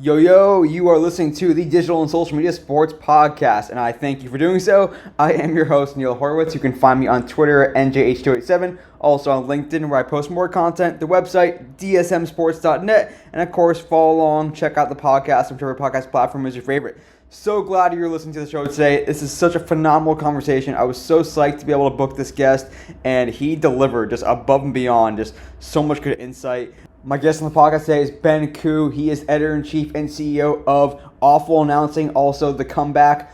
Yo, you are listening to the Digital and Social Media Sports Podcast, and I thank you for doing so. I am your host, Neil Horowitz. You can find me on Twitter at NJH287, also on LinkedIn where I post more content, the website, dsmsports.net, and of course, follow along, check out the podcast, whichever podcast platform is your favorite. So glad you're listening to the show today. This is such a phenomenal conversation. I was so psyched to be able to book this guest, and he delivered just above and beyond, just so much good insight. My guest on the podcast today is Ben Koo. He is editor-in-chief and CEO of Awful Announcing, also The Comeback.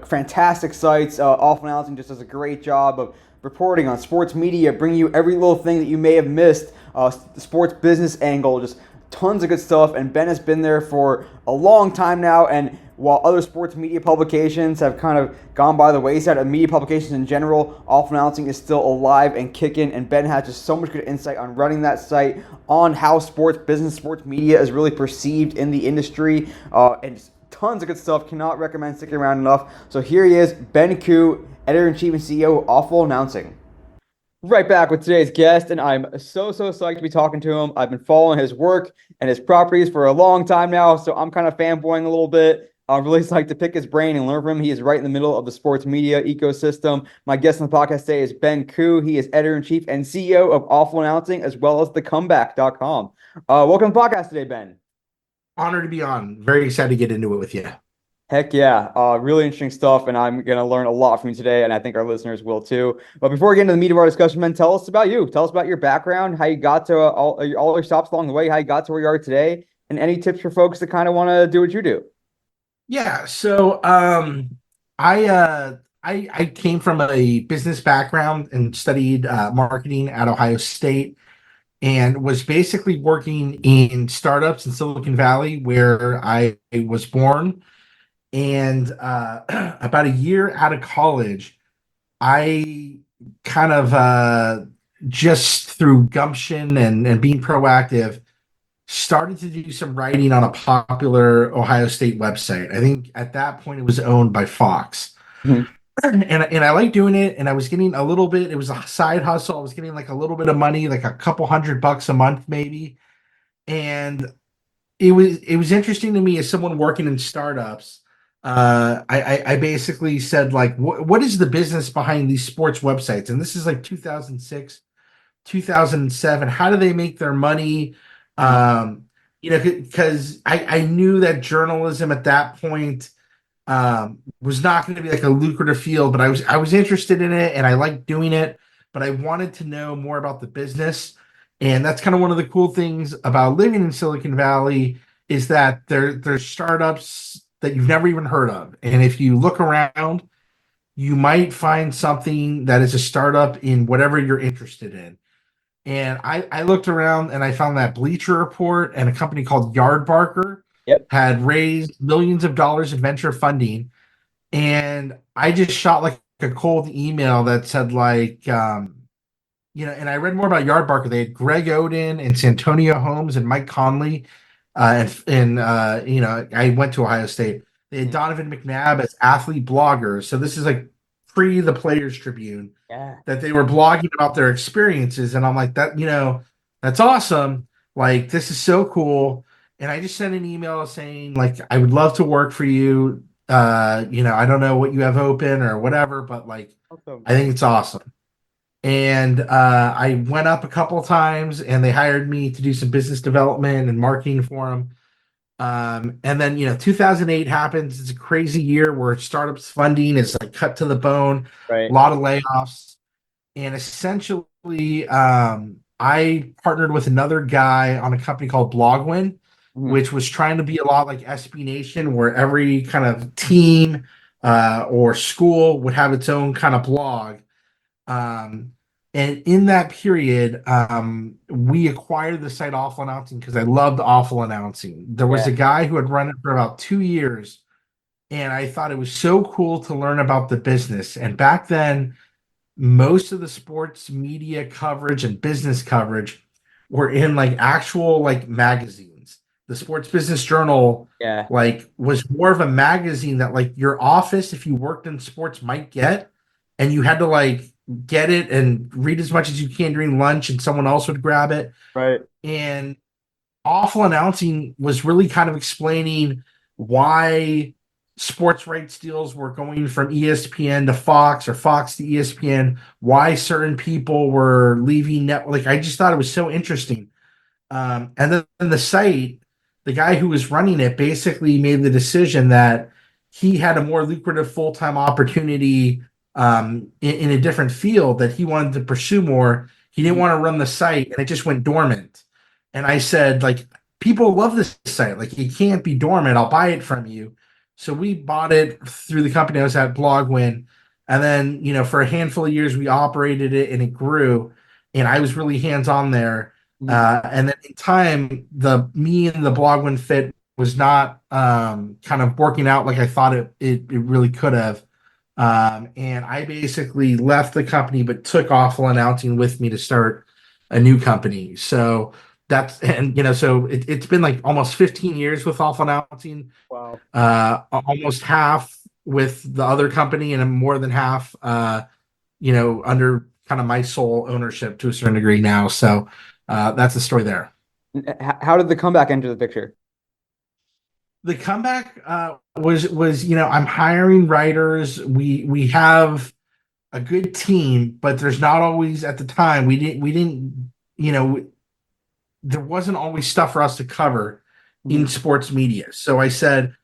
Fantastic sites. Awful Announcing just does a great job of reporting on sports media, bringing you every little thing that you may have missed. The sports business angle, just tons of good stuff. And Ben has been there for a long time now, and while other sports media publications have kind of gone by the wayside of media publications in general, Awful Announcing is still alive and kicking, and Ben has just so much good insight on running that site, on how sports business, sports media is really perceived in the industry, and just tons of good stuff. Cannot recommend sticking around enough. So here he is, Ben Koo, editor-in-chief and CEO of Awful Announcing. Right back with today's guest, and I'm so psyched to be talking to him. I've been following his work and his properties for a long time now, so I'm kind of fanboying a little bit. I'm really psyched to pick his brain and learn from him. He is right in the middle of the sports media ecosystem. My guest on the podcast today is Ben Koo. He is editor-in-chief and CEO of Awful Announcing, as well as thecomeback.com. Welcome to the podcast today, Ben. Honored to be on. Very excited to get into it with you. Heck yeah. Really interesting stuff, and I'm going to learn a lot from you today, and I think our listeners will too. But before we get into the meat of our discussion, Ben, tell us about you. Tell us about your background, how you got to all your stops along the way, how you got to where you are today, and any tips for folks that kind of want to do what you do. Yeah, so I came from a business background and studied marketing at Ohio State, and was basically working in startups in Silicon Valley where I was born. And about a year out of college, I kind of just through gumption and being proactive, started to do some writing on a popular Ohio State website. I think at that point it was owned by Fox. Mhm. And I liked doing it, and I was getting a little bit, it was a side hustle. I was getting like a little bit of money, like a couple $100 a month maybe. And it was interesting to me as someone working in startups. I basically said, like, what is the business behind these sports websites? And this is like 2006, 2007. How do they make their money? Because I knew that journalism at that point was not going to be like a lucrative field, but I was interested in it and I liked doing it, but I wanted to know more about the business. And that's kind of one of the cool things about living in Silicon Valley, is that there's startups that you've never even heard of. And if you look around, you might find something that is a startup in whatever you're interested in. And I looked around and I found that Bleacher Report and a company called Yardbarker Yep. had raised millions of dollars in venture funding. And I just shot like a cold email that said, like, and I read more about Yardbarker. They had Greg Oden and Santonio Holmes and Mike Conley. I went to Ohio State. They had Donovan McNabb as athlete bloggers. So this is like pre the Players Tribune. Yeah. That they were blogging about their experiences. And I'm like, that's awesome. Like, this is so cool. And I just sent an email saying, like, I would love to work for you. I don't know what you have open or whatever, but like, Awesome. I think it's awesome. And I went up a couple of times and they hired me to do some business development and marketing for them. And then, 2008 happens. It's a crazy year where startups funding is like cut to the bone, Right. a lot of layoffs. And essentially, I partnered with another guy on a company called Blogwin, which was trying to be a lot like SB Nation, where every kind of team or school would have its own kind of blog. And in that period, we acquired the site Awful Announcing because I loved Awful Announcing. There was a guy who had run it for about 2 years, and I thought it was so cool to learn about the business. And back then, most of the sports media coverage and business coverage were in like actual like magazines. The Sports Business Journal like was more of a magazine that like your office, if you worked in sports, might get, and you had to like get it and read as much as you can during lunch, and someone else would grab it. Right. And Awful Announcing was really kind of explaining why sports rights deals were going from ESPN to Fox or Fox to ESPN, why certain people were leaving net. Like, I just thought it was so interesting. And then the site, the guy who was running it basically made the decision that he had a more lucrative full-time opportunity in a different field that he wanted to pursue more. He didn't want to run the site, and it just went dormant. And I said, like, people love this site. Like, it can't be dormant. I'll buy it from you. So we bought it through the company I was at, Blogwin. And then, for a handful of years, we operated it and it grew. And I was really hands on there. And then in time, me and the Blogwin fit was not kind of working out like I thought it really could have. And I basically left the company, but took Awful Announcing with me to start a new company. So so it's been like almost 15 years with Awful Announcing. Wow. Almost half with the other company, and more than half, under kind of my sole ownership to a certain degree now. So that's the story there. How did the comeback enter the picture? The comeback was I'm hiring writers. We have a good team, but there's not always, at the time, we didn't there wasn't always stuff for us to cover in sports media. So I said,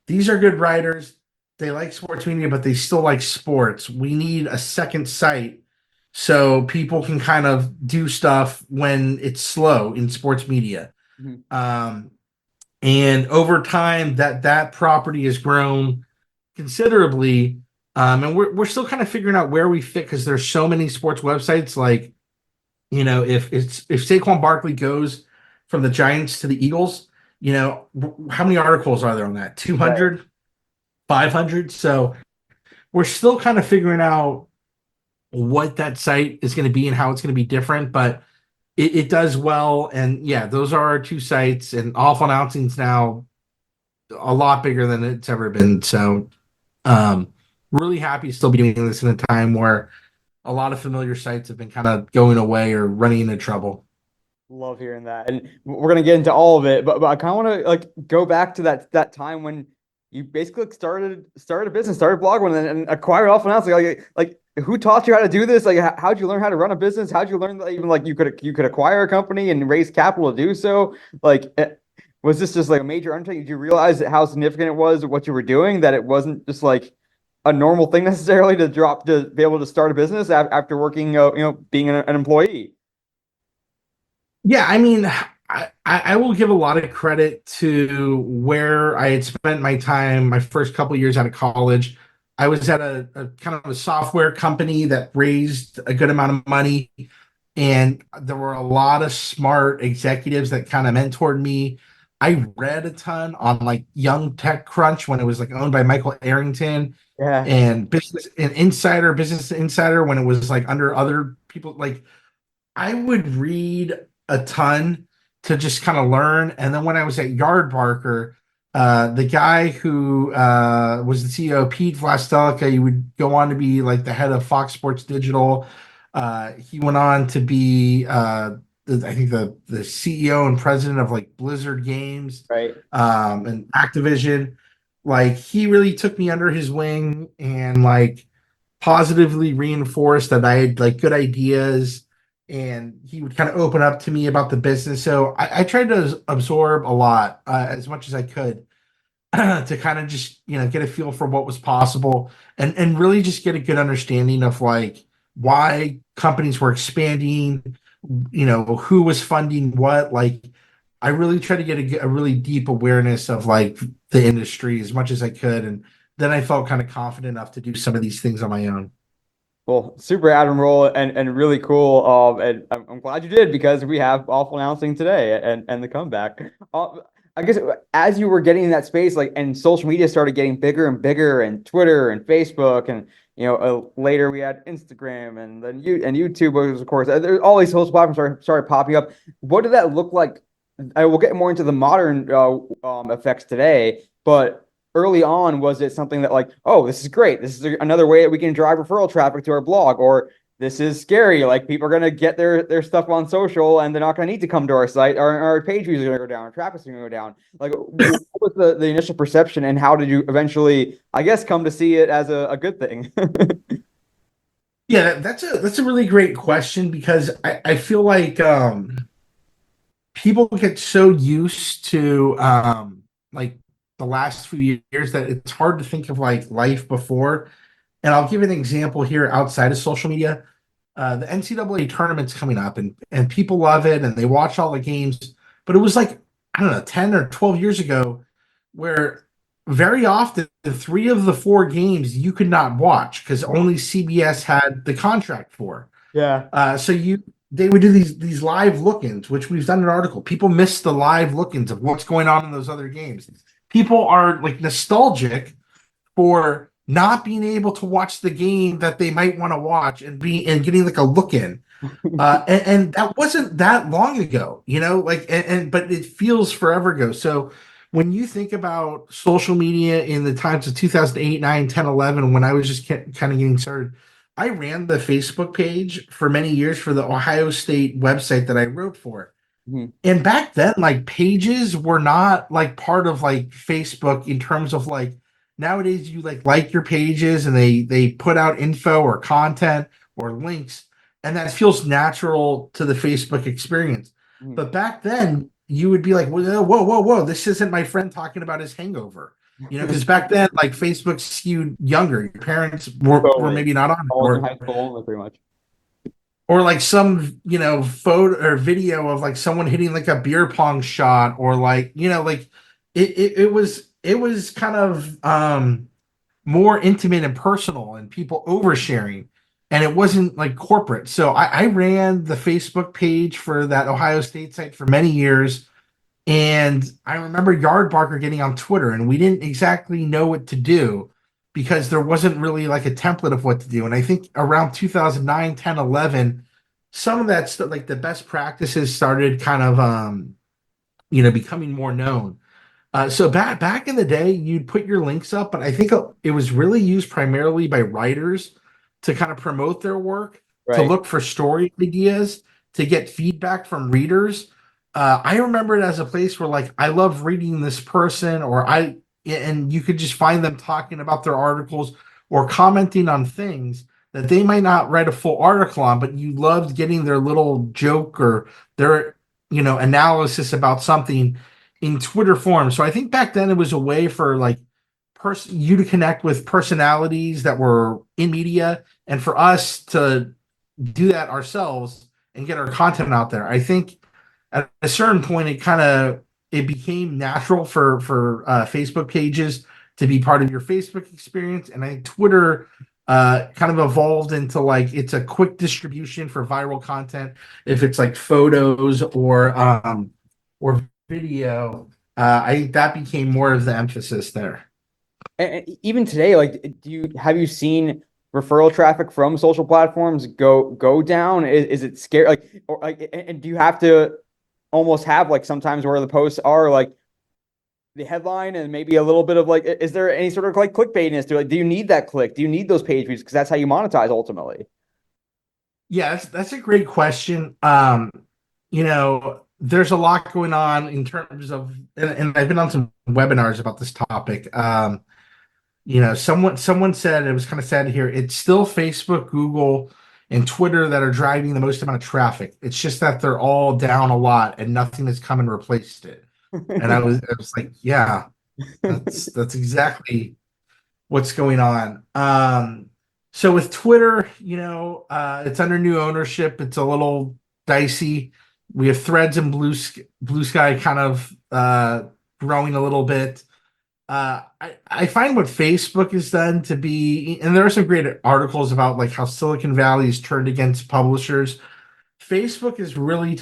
these are good writers. They like sports media, but they still like sports. We need a second site so people can kind of do stuff when it's slow in sports media. And over time, that property has grown considerably. And we're still kind of figuring out where we fit, because there's so many sports websites. Like, if Saquon Barkley goes from the Giants to the Eagles, how many articles are there on that? 200, 500. So we're still kind of figuring out what that site is going to be and how it's going to be different, but it does well. And yeah, those are our two sites, and Awful Announcing's now a lot bigger than it's ever been. So really happy to still be doing this in a time where a lot of familiar sites have been kind of going away or running into trouble. Love hearing that, and we're gonna get into all of it, but I kind of want to go back to that time when you basically started a business, started Blogwin, and acquired Awful Announcing. Like who taught you how to do this? Like how'd you learn how to run a business? How'd you learn that even like you could acquire a company and raise capital to do so? Like was this just like a major undertaking? Did you realize how significant it was what you were doing, that it wasn't just like a normal thing necessarily to be able to start a business after working, being an employee? Yeah, I mean, I will give a lot of credit to where I had spent my time my first couple of years out of college. I was at a kind of a software company that raised a good amount of money, and there were a lot of smart executives that kind of mentored me. I read a ton on like Young Tech Crunch when it was like owned by Michael Arrington, Yeah. and Business Insider when it was like under other people. Like, I would read a ton to just kind of learn. And then when I was at Yardbarker, the guy who was the CEO, Pete Vlastelica, he would go on to be like the head of Fox Sports Digital. He went on to be, I think, the CEO and president of like Blizzard Games, Right. And Activision. Like, he really took me under his wing and like positively reinforced that I had like good ideas, and he would kind of open up to me about the business. So I tried to absorb a lot, as much as I could, to kind of just get a feel for what was possible, and really just get a good understanding of like why companies were expanding, who was funding what. Like, I really tried to get a really deep awareness of like the industry as much as I could, and then I felt kind of confident enough to do some of these things on my own. Well, super admirable and really cool. And I'm glad you did, because we have Awful Announcing today and the comeback. I guess as you were getting in that space, like, and social media started getting bigger and bigger, and Twitter and Facebook, and later we had Instagram, and then YouTube was, of course, there's all these social platforms started popping up. What did that look like? I will get more into the modern effects today, but early on, was it something that like, oh, this is great, this is another way that we can drive referral traffic to our blog? Or this is scary. Like people are gonna get their stuff on social, and they're not gonna need to come to our site. Our page views are gonna go down. Our traffic's gonna go down. Like, what was the initial perception, and how did you eventually, I guess, come to see it as a good thing? Yeah, that's a really great question because I feel like people get so used to like the last few years that it's hard to think of like life before. And I'll give an example here outside of social media. The NCAA tournament's coming up and people love it and they watch all the games. But it was like, I don't know, 10 or 12 years ago where very often the three of the four games you could not watch because only CBS had the contract for. Yeah. So they would do these live look-ins, which we've done an article. People miss the live look-ins of what's going on in those other games. People are like nostalgic for not being able to watch the game that they might want to watch and getting like a look in. And that wasn't that long ago, like but it feels forever ago. So when you think about social media in the times of 2008, 9, 10, 11, when I was just kind of getting started, I ran the Facebook page for many years for the Ohio State website that I wrote for. Mhm. And back then, like pages were not like part of like Facebook in terms of like nowadays you like your pages and they put out info or content or links, and that feels natural to the Facebook experience. Mhm. But back then, you would be like, whoa, whoa, whoa, whoa, this isn't my friend talking about his hangover. Because back then, like Facebook skewed younger. Your parents were Totally. maybe not on it, College and high school only, pretty much. or like some photo or video of like someone hitting like a beer pong shot or like like it was kind of more intimate and personal and people oversharing, and it wasn't like corporate. So I ran the Facebook page for that Ohio State site for many years, and I remember Yardbarker getting on Twitter and we didn't exactly know what to do because there wasn't really like a template of what to do. And I think around 2009, 10, 11, some of that stuff, like the best practices started kind of, becoming more known. So back in the day, you'd put your links up, but I think it was really used primarily by writers to kind of promote their work, to Right. look for story ideas, to get feedback from readers. I remember it as a place where like I love reading this person, and you could just find them talking about their articles or commenting on things that they might not write a full article on, but you loved getting their little joke or their analysis about something in Twitter form. So I think back then it was a way for like you to connect with personalities that were in media and for us to do that ourselves and get our content out there. I think at a certain point it became natural for Facebook pages to be part of your Facebook experience, and I think Twitter kind of evolved into like it's a quick distribution for viral content if it's like photos or video. I think that became more of the emphasis there. And even today, like, have you seen referral traffic from social platforms go down? Is it scary? Like, or like, and do you have to almost have like sometimes where the posts are like the headline and maybe a little bit of like, is there any sort of like clickbaitiness to like, do you need that click? Do you need those page views? Because that's how you monetize ultimately. Yeah, that's a great question. There's a lot going on in terms of, and I've been on some webinars about this topic. Someone said it was kind of sad to hear. It's still Facebook, Google, and Twitter that are driving the most amount of traffic. It's just that they're all down a lot, and nothing has come and replaced it. And I was like, yeah, that's exactly what's going on. So with Twitter, it's under new ownership. It's a little dicey. We have Threads and Blue Sky kind of growing a little bit. I find what Facebook has done to be, and there are some great articles about like how Silicon Valley is turned against publishers. Facebook has really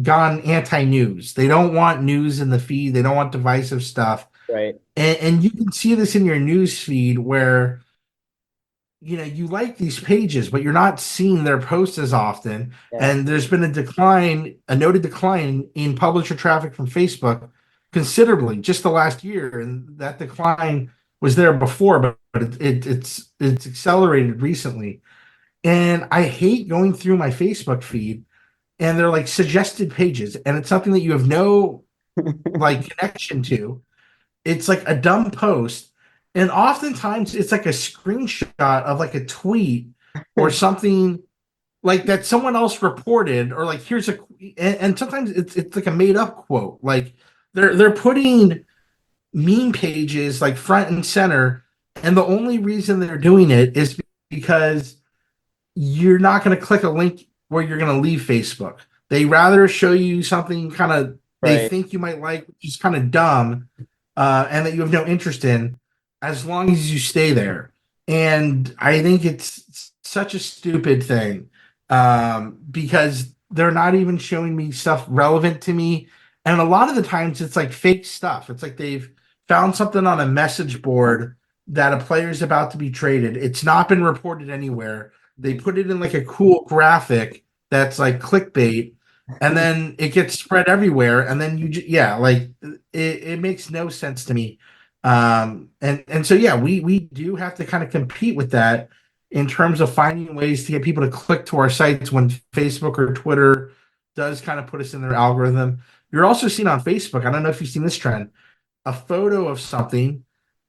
gone anti-news. They don't want news in the feed. They don't want divisive stuff. Right. And you can see this in your news feed where you like these pages, but you're not seeing their posts as often. Yeah. And there's been a noted decline in publisher traffic from Facebook considerably just the last year. And that decline was there before, but it's accelerated recently. And I hate going through my Facebook feed and they're like suggested pages, and it's something that you have no like connection to. It's like a dumb post, and oftentimes it's like a screenshot of like a tweet or something like that someone else reported, or like here's a, and sometimes it's like a made up quote. Like they're putting meme pages like front and center, and the only reason they're doing it is because you're not going to click a link where you're going to leave Facebook. They rather show you something kind of they Right. think you might like, which is kind of dumb, and that you have no interest in, as long as you stay there. And I think it's such a stupid thing, because they're not even showing me stuff relevant to me. And a lot of the times it's like fake stuff. It's like they've found something on a message board that a player's about to be traded. It's not been reported anywhere. They put it in like a cool graphic that's like clickbait, and then it gets spread everywhere, and then yeah, like it makes no sense to me. And so yeah, we do have to kind of compete with that in terms of finding ways to get people to click to our sites when Facebook or Twitter does kind of put us in their algorithm. You're also seeing on Facebook, I don't know if you've seen this trend, a photo of something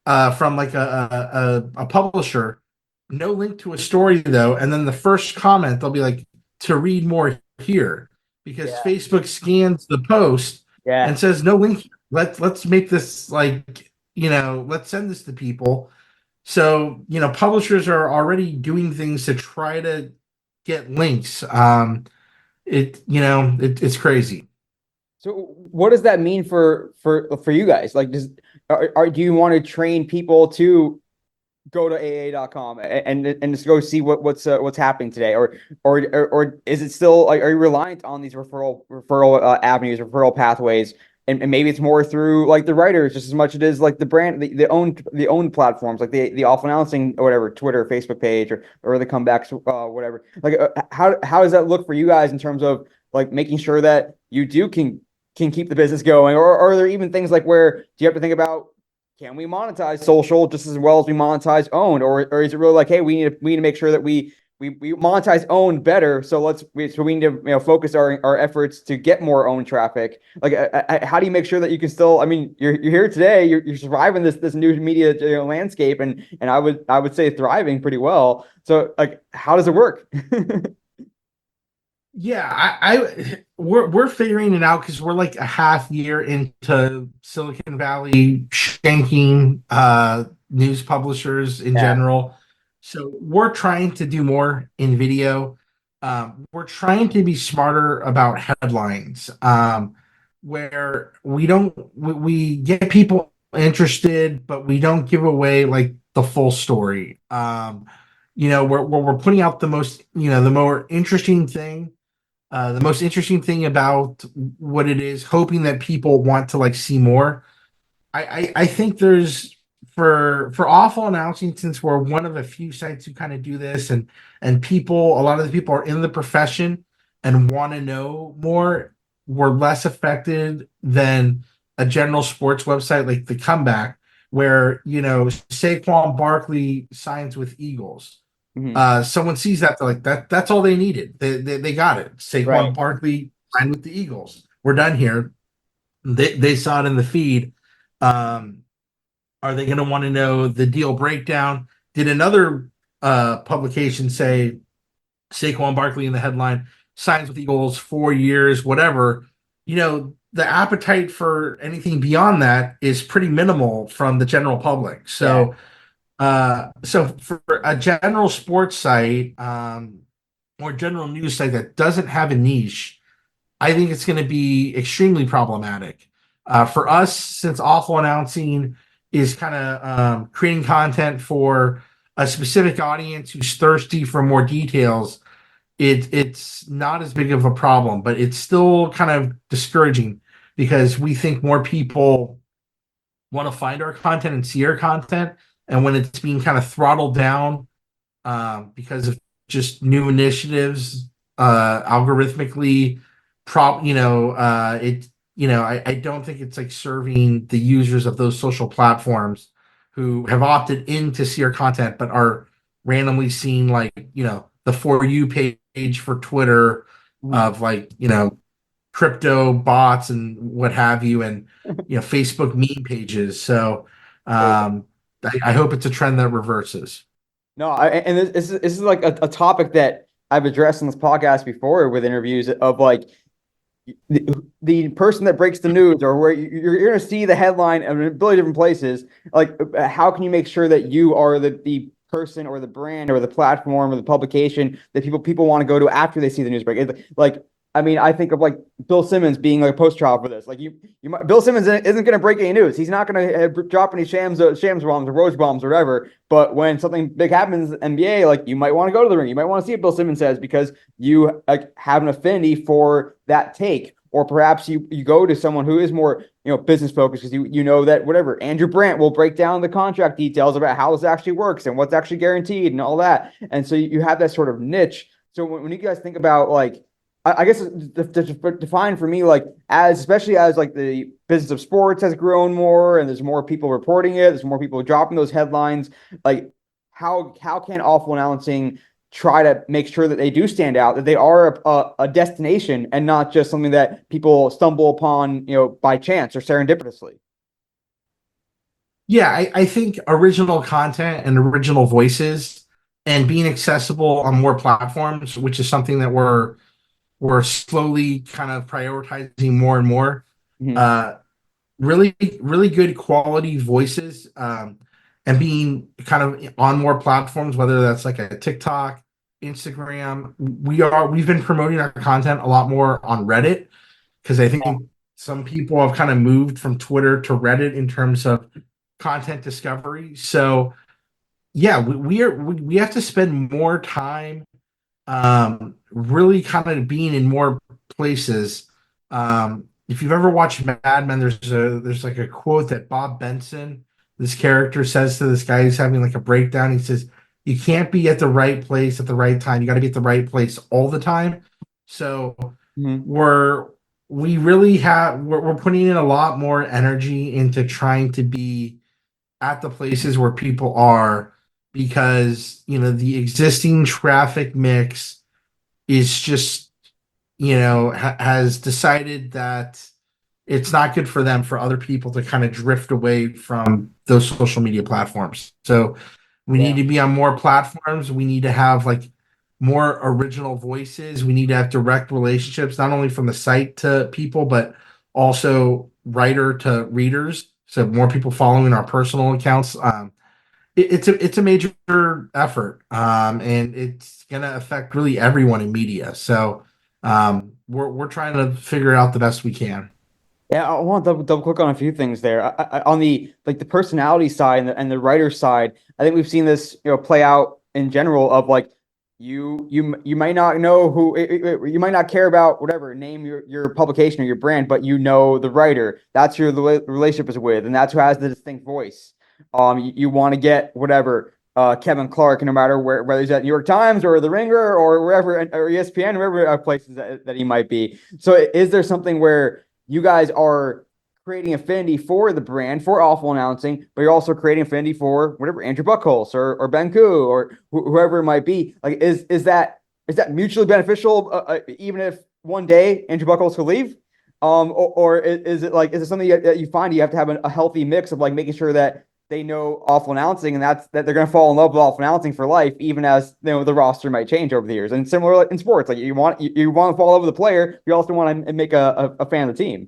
from like a publisher, no link to a story though, and then the first comment they'll be like, to read more here, because Yeah. Facebook scans the post Yeah. and says no link. Let's make this like, let's send this to people. So publishers are already doing things to try to get links. It's crazy. So what does that mean for you guys? Like, do you want to train people to go to AA.com and just go see what's happening today, or is it still like, are you reliant on these referral avenues, referral pathways, and maybe it's more through like the writers just as much as it is like the brand, the owned platforms like the off announcing or whatever, Twitter, Facebook page, or the comebacks, whatever. Like, how does that look for you guys in terms of like making sure that you can keep the business going, or are there even things like where do you have to think about, can we monetize social just as well as we monetize owned, or is it really like, hey, we need to make sure that we monetize owned better, so we need to focus our efforts to get more owned traffic. Like, how do you make sure that you can still, I mean, you're here today, you're surviving this new media landscape, and I would say thriving pretty well. So like, how does it work? Yeah, we're figuring it out because we're like a half year into Silicon Valley shanking news publishers in Yeah. general. So we're trying to do more in video. We're trying to be smarter about headlines, where we get people interested, but we don't give away like the full story. We're putting out the more interesting thing, the most interesting thing about what it is, hoping that people want to like see more. I think there's, for awful announcing, since we're one of a few sites who kind of do this, and a lot of the people are in the profession and want to know more. We're less affected than a general sports website like the Comeback, where Saquon Barkley signs with Eagles. Mhm. Someone sees that, they're like, that's all they needed. They got it. Right. Saquon Barkley signed with the Eagles. We're done here. They saw it in the feed. Um, are they going to want to know the deal breakdown? Did another publication say Saquon Barkley in the headline, signs with Eagles 4 years, whatever? The appetite for anything beyond that is pretty minimal from the general public. Yeah. So for a general sports site, or general news site that doesn't have a niche, I think it's going to be extremely problematic. For us, since awful announcing is kind of creating content for a specific audience who's thirsty for more details, it's not as big of a problem, but it's still kind of discouraging because we think more people want to find our content and see our content. And when it's being kind of throttled down, because of just new initiatives, algorithmically, I don't think it's like serving the users of those social platforms who have opted in to see our content, but are randomly seeing like, the the For You page for Twitter of like, crypto bots and what have you, and Facebook meme pages. So I hope it's a trend that reverses. No, and this is like a topic that I've addressed in this podcast before with interviews of like the person that breaks the news, or where you're going to see the headline in a billion different places. Like, how can you make sure that you are the person or the brand or the platform or the publication that people want to go to after they see the news break? It's like, I mean, I think of like Bill Simmons being like a post trial for this. Like Bill Simmons isn't going to break any news. He's not going to drop any shams bombs or Rose bombs or whatever. But when something big happens in the NBA, like, you might want to go to the ring. You might want to see what Bill Simmons says because you have an affinity for that take. Or perhaps you go to someone who is more business focused because you know that whatever Andrew Brandt will break down the contract details about how this actually works and what's actually guaranteed and all that. And so you have that sort of niche. So when you guys think about like, I guess to define for me, like, especially as like the business of sports has grown more and there's more people reporting it, there's more people dropping those headlines. Like, how can awful announcing try to make sure that they do stand out, that they are a destination and not just something that people stumble upon, by chance or serendipitously? Yeah, I think original content and original voices and being accessible on more platforms, which is something that we're slowly kind of prioritizing more and more. Mm-hmm. Really, really good quality voices, and being kind of on more platforms, whether that's like a TikTok, Instagram. We've been promoting our content a lot more on Reddit because I think some people have kind of moved from Twitter to Reddit in terms of content discovery. So yeah, we have to spend more time really kind of being in more places. If you've ever watched Mad Men, there's like a quote that Bob Benson, this character, says to this guy who's having like a breakdown. He says, "You can't be at the right place at the right time. You got to be at the right place all the time." So Mm-hmm. we're putting in a lot more energy into trying to be at the places where people are, because the existing traffic mix is just has decided that it's not good for them, for other people to kind of drift away from those social media platforms. So we need to be on more platforms. We need to have like more original voices. We need to have direct relationships, not only from the site to people, but also writer to readers. So more people following our personal accounts. It's a major effort, and it's gonna affect really everyone in media. So we're trying to figure out the best we can. Yeah, I want to double click on a few things there. On the like the personality side and the writer side, I think we've seen this play out in general of like you might not know who you might not care about whatever name your publication or your brand, but the writer. That's who the relationship is with, and that's who has the distinct voice. You want to get whatever Kevin Clark, no matter whether he's at New York Times or The Ringer or wherever, or ESPN, wherever places that he might be. So is there something where you guys are creating affinity for the brand, for awful announcing, but you're also creating affinity for whatever Andrew Buchholz or Ben Koo or whoever it might be? Like, is that mutually beneficial, even if one day Andrew Buchholz could leave? Or is it something that you find you have to have a healthy mix of like making sure that they know awful announcing, and that they're going to fall in love with awful announcing for life, even as the roster might change over the years. And similar in sports, like you want to fall in love with the player, you also want to make a fan of the team.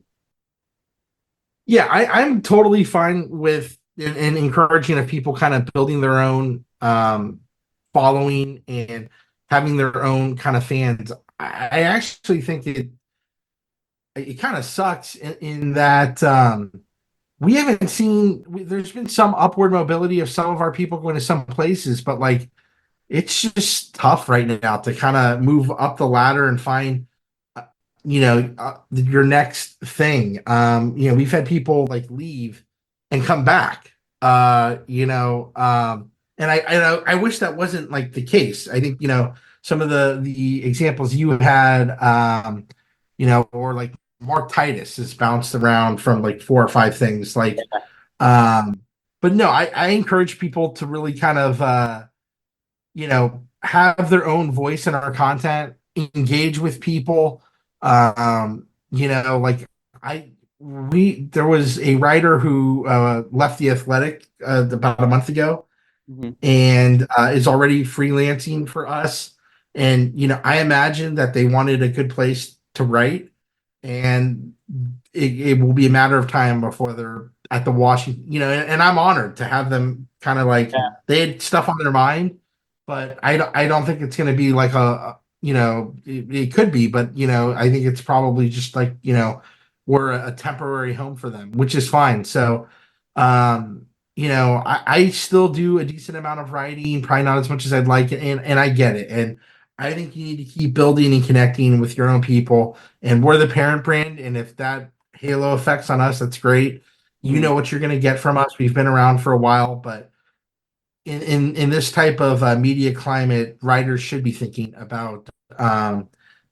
Yeah, I'm totally fine with and encouraging of people kind of building their own following and having their own kind of fans. I actually think it kind of sucks in that we haven't seen. There's been some upward mobility of some of our people going to some places, but like it's just tough right now to kind of move up the ladder and find your next thing. We've had people like leave and come back. And I wish that wasn't like the case. I think some of the examples you had, or like Mark Titus has bounced around from like 4 or 5 things. Like, but no, I encourage people to really kind of have their own voice in our content, engage with people. Like I we there was a writer who left the Athletic about a month ago, Mhm. and is already freelancing for us. And I imagine that they wanted a good place to write, and it will be a matter of time before they're at the Washington. And I'm honored to have them kind of like Yeah. they had stuff on their mind, but I don't think it's going to be like it could be, but I think it's probably just like we're a temporary home for them, which is fine. So, I still do a decent amount of writing, probably not as much as I'd like, and I get it. And I think you need to keep building and connecting with your own people. And we're the parent brand, and if that halo effects on us, that's great. You Mhm. know what you're going to get from us. We've been around for a while, but in this type of media climate, writers should be thinking about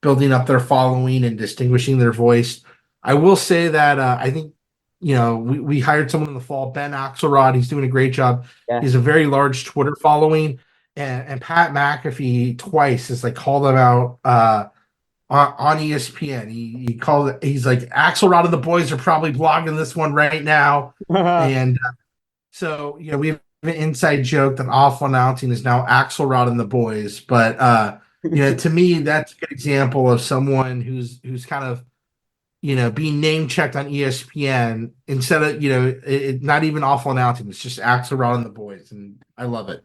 building up their following and distinguishing their voice. I will say that I think we hired someone in the fall, Ben Axelrod. He's doing a great job. He Yeah. has a very large Twitter following, and Pat McAfee twice has like called him out on ESPN. He called it. He's like Axelrod and the boys are probably blogging this one right now, and so we have an inside joke that awful announcing is now Axelrod and the boys. But to me, that's a good example of someone who's kind of being name checked on ESPN instead of not even awful announcing. It's just Axelrod and the boys, and I love it.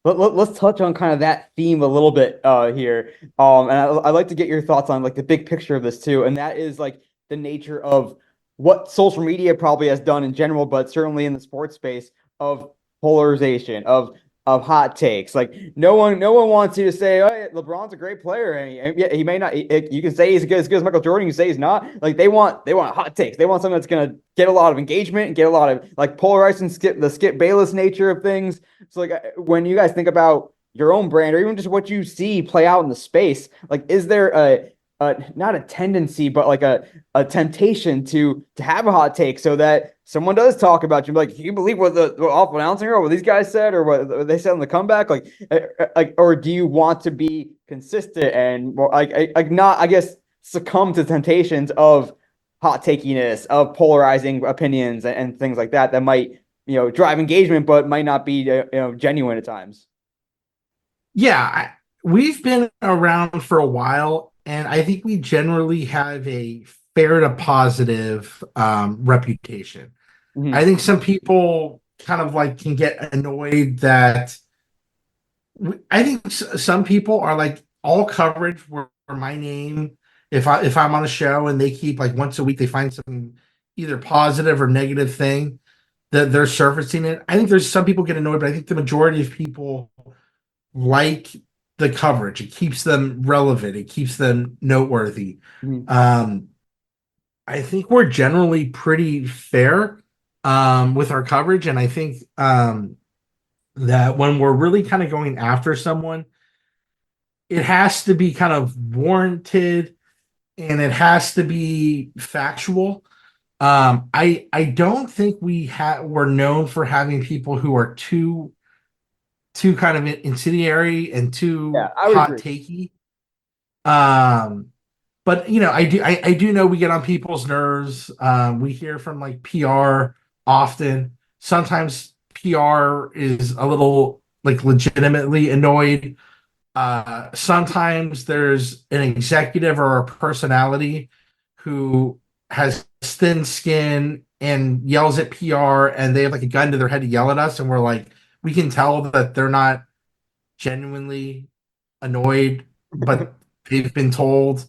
Let's touch on kind of that theme a little bit here. And I'd like to get your thoughts on like the big picture of this too. And that is like the nature of what social media probably has done in general, but certainly in the sports space of polarization, of hot takes. Like no one wants you to say, "Oh, yeah, LeBron's a great player," and he may not. You can say he's as good as Michael Jordan. You can say he's not. Like they want hot takes. They want something that's gonna get a lot of engagement and get a lot of like polarizing the Skip Bayless nature of things. So like when you guys think about your own brand or even just what you see play out in the space, like is there not a tendency, but like a temptation to have a hot take so that someone does talk about you, like, can you believe what awful announcing or what these guys said or what they said on the comeback? Like, or do you want to be consistent and more like not, I guess, succumb to temptations of hot takiness, of polarizing opinions and things like that that might drive engagement, but might not be genuine at times. Yeah, we've been around for a while, and I think we generally have a fair to positive reputation. I Mhm. think some people kind of like can get annoyed that I think some people are like all coverage for my name. If I'm on a show and they keep like once a week they find some either positive or negative thing that they're surfacing it. I think there's some people get annoyed, but I think the majority of people like the coverage. It keeps them relevant. It keeps them noteworthy. Mhm. Um, I think we're generally pretty fair with our coverage, and I think that when we're really kind of going after someone, it has to be kind of warranted and it has to be factual. I don't think we're known for having people who are too kind of incendiary and Yeah, too I would hot agree. takey. Um, but I do know we get on people's nerves. We hear from like PR often. Sometimes PR is a little like legitimately annoyed. Sometimes there's an executive or a personality who has thin skin and yells at PR and they have like a gun to their head to yell at us, and we're like, we can tell that they're not genuinely annoyed, but they've been told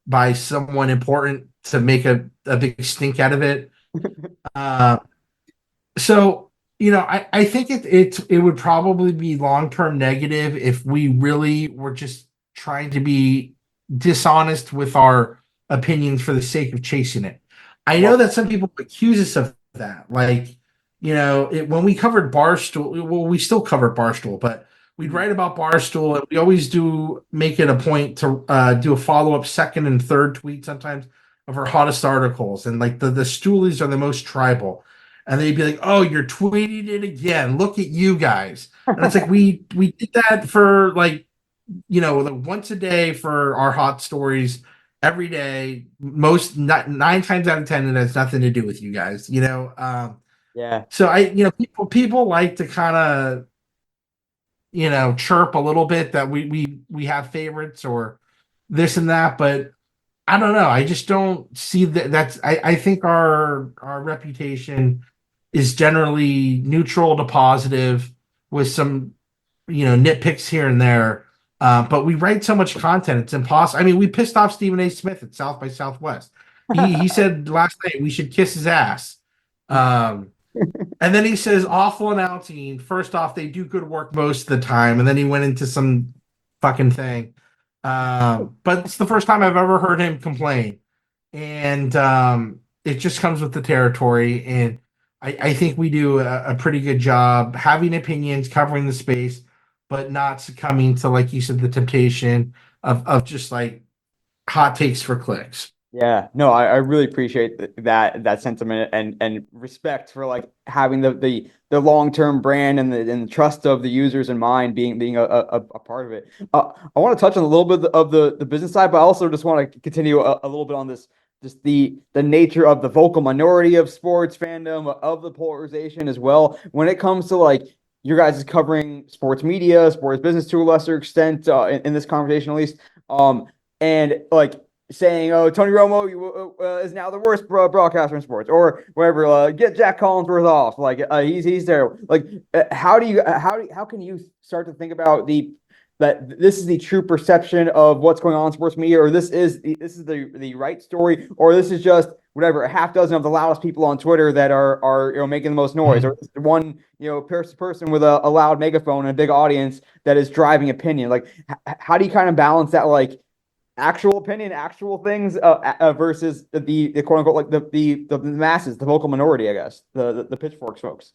by someone important to make a big stink out of it. Uh, so I think it would probably be long-term negative if we really were just trying to be dishonest with our opinions for the sake of chasing it. I know Love that some people accuse us of that. Like, when we covered Barstool, well, we still cover Barstool, but that. we'd Mhm. write about Barstool, and we always do make it a point to do a follow-up second and third tweet sometimes of our hottest articles. And like the Stoolies are the most tribal. and they'd be like, "Oh, you're tweeting it again. Look at you guys." And it's like we did that for like, like once a day for our hot stories every day. Most not, 9 times out of 10, it has nothing to do with you guys. Yeah. So people like to kind of chirp a little bit that we have favorites or this and that, but I don't know. I just don't see that. I think our reputation is generally neutral to positive with some nitpicks here and there. But we write so much content, it's impossible. I mean, we pissed off Stephen A. Smith at South by Southwest. He said last night we should kiss his ass. And then he says awful announcing. First off, they do good work most of the time, and then he went into some fucking thing. But it's the first time I've ever heard him complain, and it just comes with the territory. And I think we do a pretty good job having opinions, covering the space, but not succumbing to, like you said, the temptation of just like hot takes for clicks. Yeah, no, I really appreciate that sentiment and respect for like having the long-term brand and the trust of the users in mind being a part of it. I want to touch on a little bit of the business side, but I also just want to continue a little bit on this just the nature of the vocal minority of sports fandom, of the polarization as well. When it comes to like your guys is covering sports media, sports business to a lesser extent, in this conversation at least, and like saying, "Oh, Tony Romo is now the worst broadcaster in sports," or whatever. Get Jack Collinsworth off. Like he's terrible. Like how can you start to think about that this is the true perception of what's going on in sports media, or this is the right story, or this is just whatever a half dozen of the loudest people on Twitter that are making the most noise, or one person with a loud megaphone and a big audience that is driving opinion. Like how do you kind of balance that like actual opinion, actual things versus the quote unquote like the masses, the vocal minority, I guess, the pitchfork folks.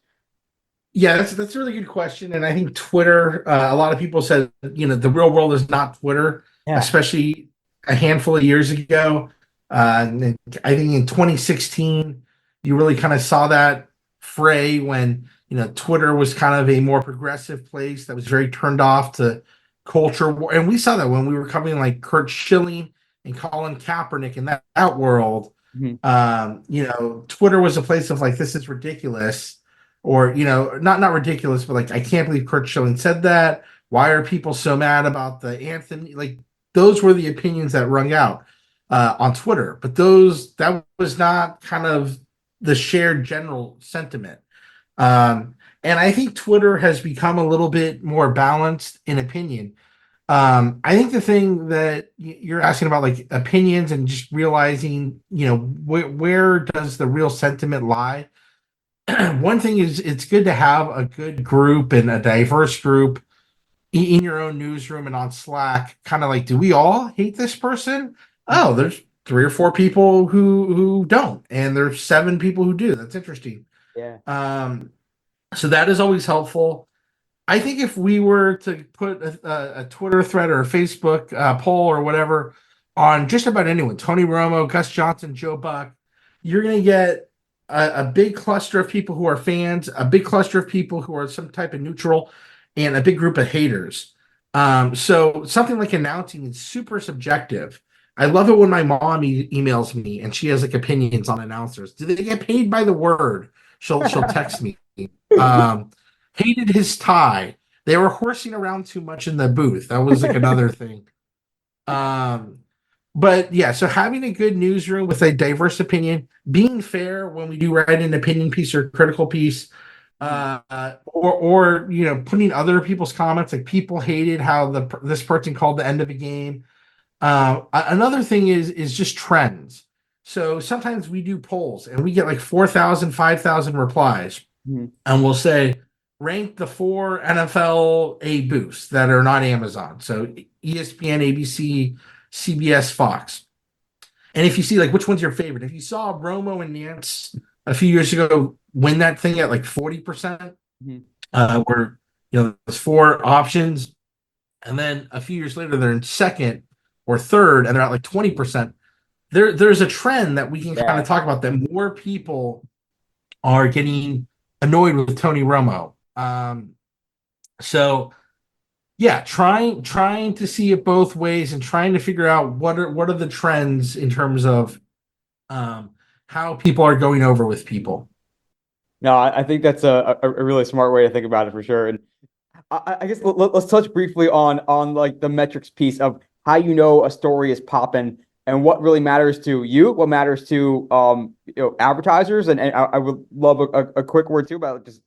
Yeah, that's a really good question, and I think Twitter. A lot of people said the real world is not Twitter, Yeah. especially a handful of years ago. I think in 2016, you really kind of saw that fray when Twitter was kind of a more progressive place that was very turned off to culture war, and we saw that when we were covering like Kurt Schilling and Colin Kaepernick in that world. Twitter was a place of like, this is ridiculous, or not ridiculous, but like, I can't believe Kurt Schilling said that. Why are people so mad about the anthem? Like, those were the opinions that rung out on Twitter, but that was not kind of the shared general sentiment. And I think Twitter has become a little bit more balanced in opinion. I think the thing that you're asking about, like opinions and just realizing, where does the real sentiment lie? One thing is, it's good to have a good group and a diverse group in your own newsroom and on Slack. Kind of like, do we all hate this person? Oh, there's 3 or 4 people who don't, and there's 7 people who do. That's interesting. Yeah. So that is always helpful. I think if we were to put a Twitter thread or a Facebook poll or whatever on just about anyone, Tony Romo, Gus Johnson, Joe Buck, you're going to get a big cluster of people who are fans, a big cluster of people who are some type of neutral, and a big group of haters. So something like announcing is super subjective. I love it when my mom emails me and she has like opinions on announcers. Do they get paid by the word? She'll text me. Hated his tie. They were horsing around too much in the booth. That was like another thing. But yeah, so having a good newsroom with a diverse opinion, being fair when we do write an opinion piece or critical piece, or putting other people's comments, like people hated how this person called the end of a game. Another thing is just trends. So sometimes we do polls and we get like 4,000, 5,000 replies, and we'll say, rank the 4 NFL A boosts that are not Amazon. So ESPN, ABC, CBS, Fox. And if you see like which one's your favorite, if you saw Romo and Nance a few years ago win that thing at like 40%, where there's 4 options, and then a few years later they're in second or third and they're at like 20%. There's a trend that we can kind of talk about, that more people are getting annoyed with Tony Romo. So yeah, trying to see it both ways and trying to figure out what are the trends in terms of how people are going over with people. No, I think that's a really smart way to think about it for sure. And I guess let's touch briefly on like the metrics piece of how you know a story is popping and what really matters to you, what matters to advertisers, and I would love a quick word too about just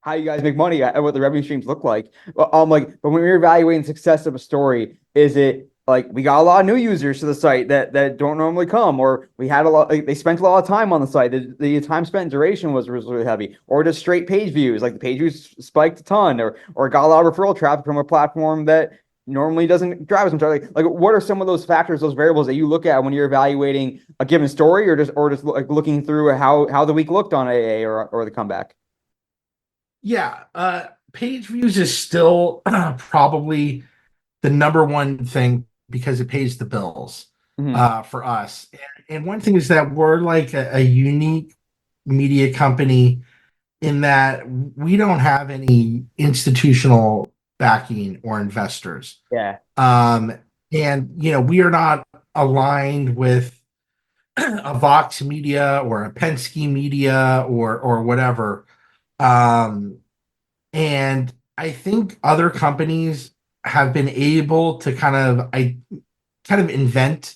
how you guys make money and what the revenue streams look like. But when you're evaluating the success of a story, is it like we got a lot of new users to the site that don't normally come, or we had a lot, like, they spent a lot of time on the site. The time spent duration was really heavy, or just straight page views, like the page views spiked a ton, or got a lot of referral traffic from a platform that normally doesn't drive as much. Like what are some of those factors, those variables that you look at when you're evaluating a given story, or just like looking through how the week looked on AA or the comeback? Yeah, page views is still probably the number one thing because it pays the bills Mhm. for us. And one thing is that we're like a unique media company in that we don't have any institutional backing or investors. Yeah. Um, and we are not aligned with a Vox Media or a Penske Media or whatever. Um, and I think other companies have been able to kind of invent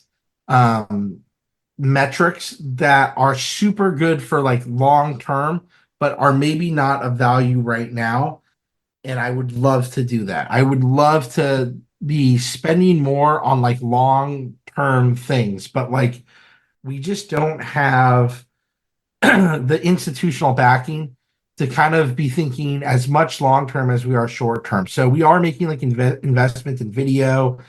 um, metrics that are super good for like long term, but are maybe not of value right now. And I would love to do that. I would love to be spending more on like long term things, but like we just don't have the institutional backing to kind of be thinking as much long term as we are short term. So we are making like investments in video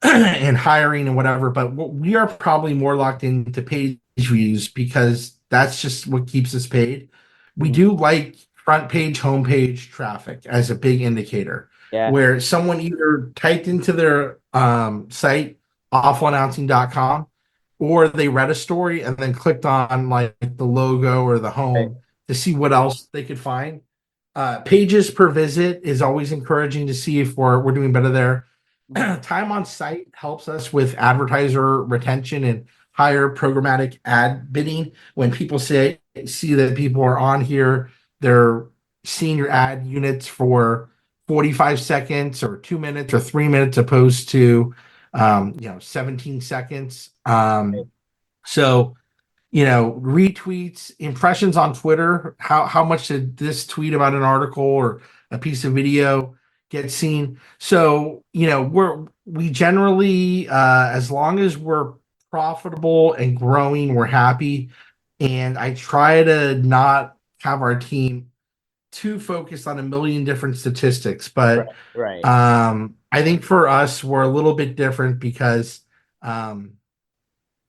and hiring and whatever, but we are probably more locked into page views because that's just what keeps us paid. We Mhm. do like front page, homepage traffic as a big indicator Yeah. where someone either typed into their site awfulannouncing.com or they read a story and then clicked on like the logo or the Right. home to see what else they could find. Pages per visit is always encouraging to see if we're doing better there. Mhm. Time on site helps us with advertiser retention and higher programmatic ad bidding. When people see that people are on here, they're seeing your ad units for 45 seconds or 2 minutes or 3 minutes opposed to 17 seconds. So retweets, impressions on Twitter. How much did this tweet about an article or a piece of video get seen? So we generally, as long as we're profitable and growing, we're happy. And I try to not have our team too focused on a million different statistics, Right. but Right. I think for us we're a little bit different because um,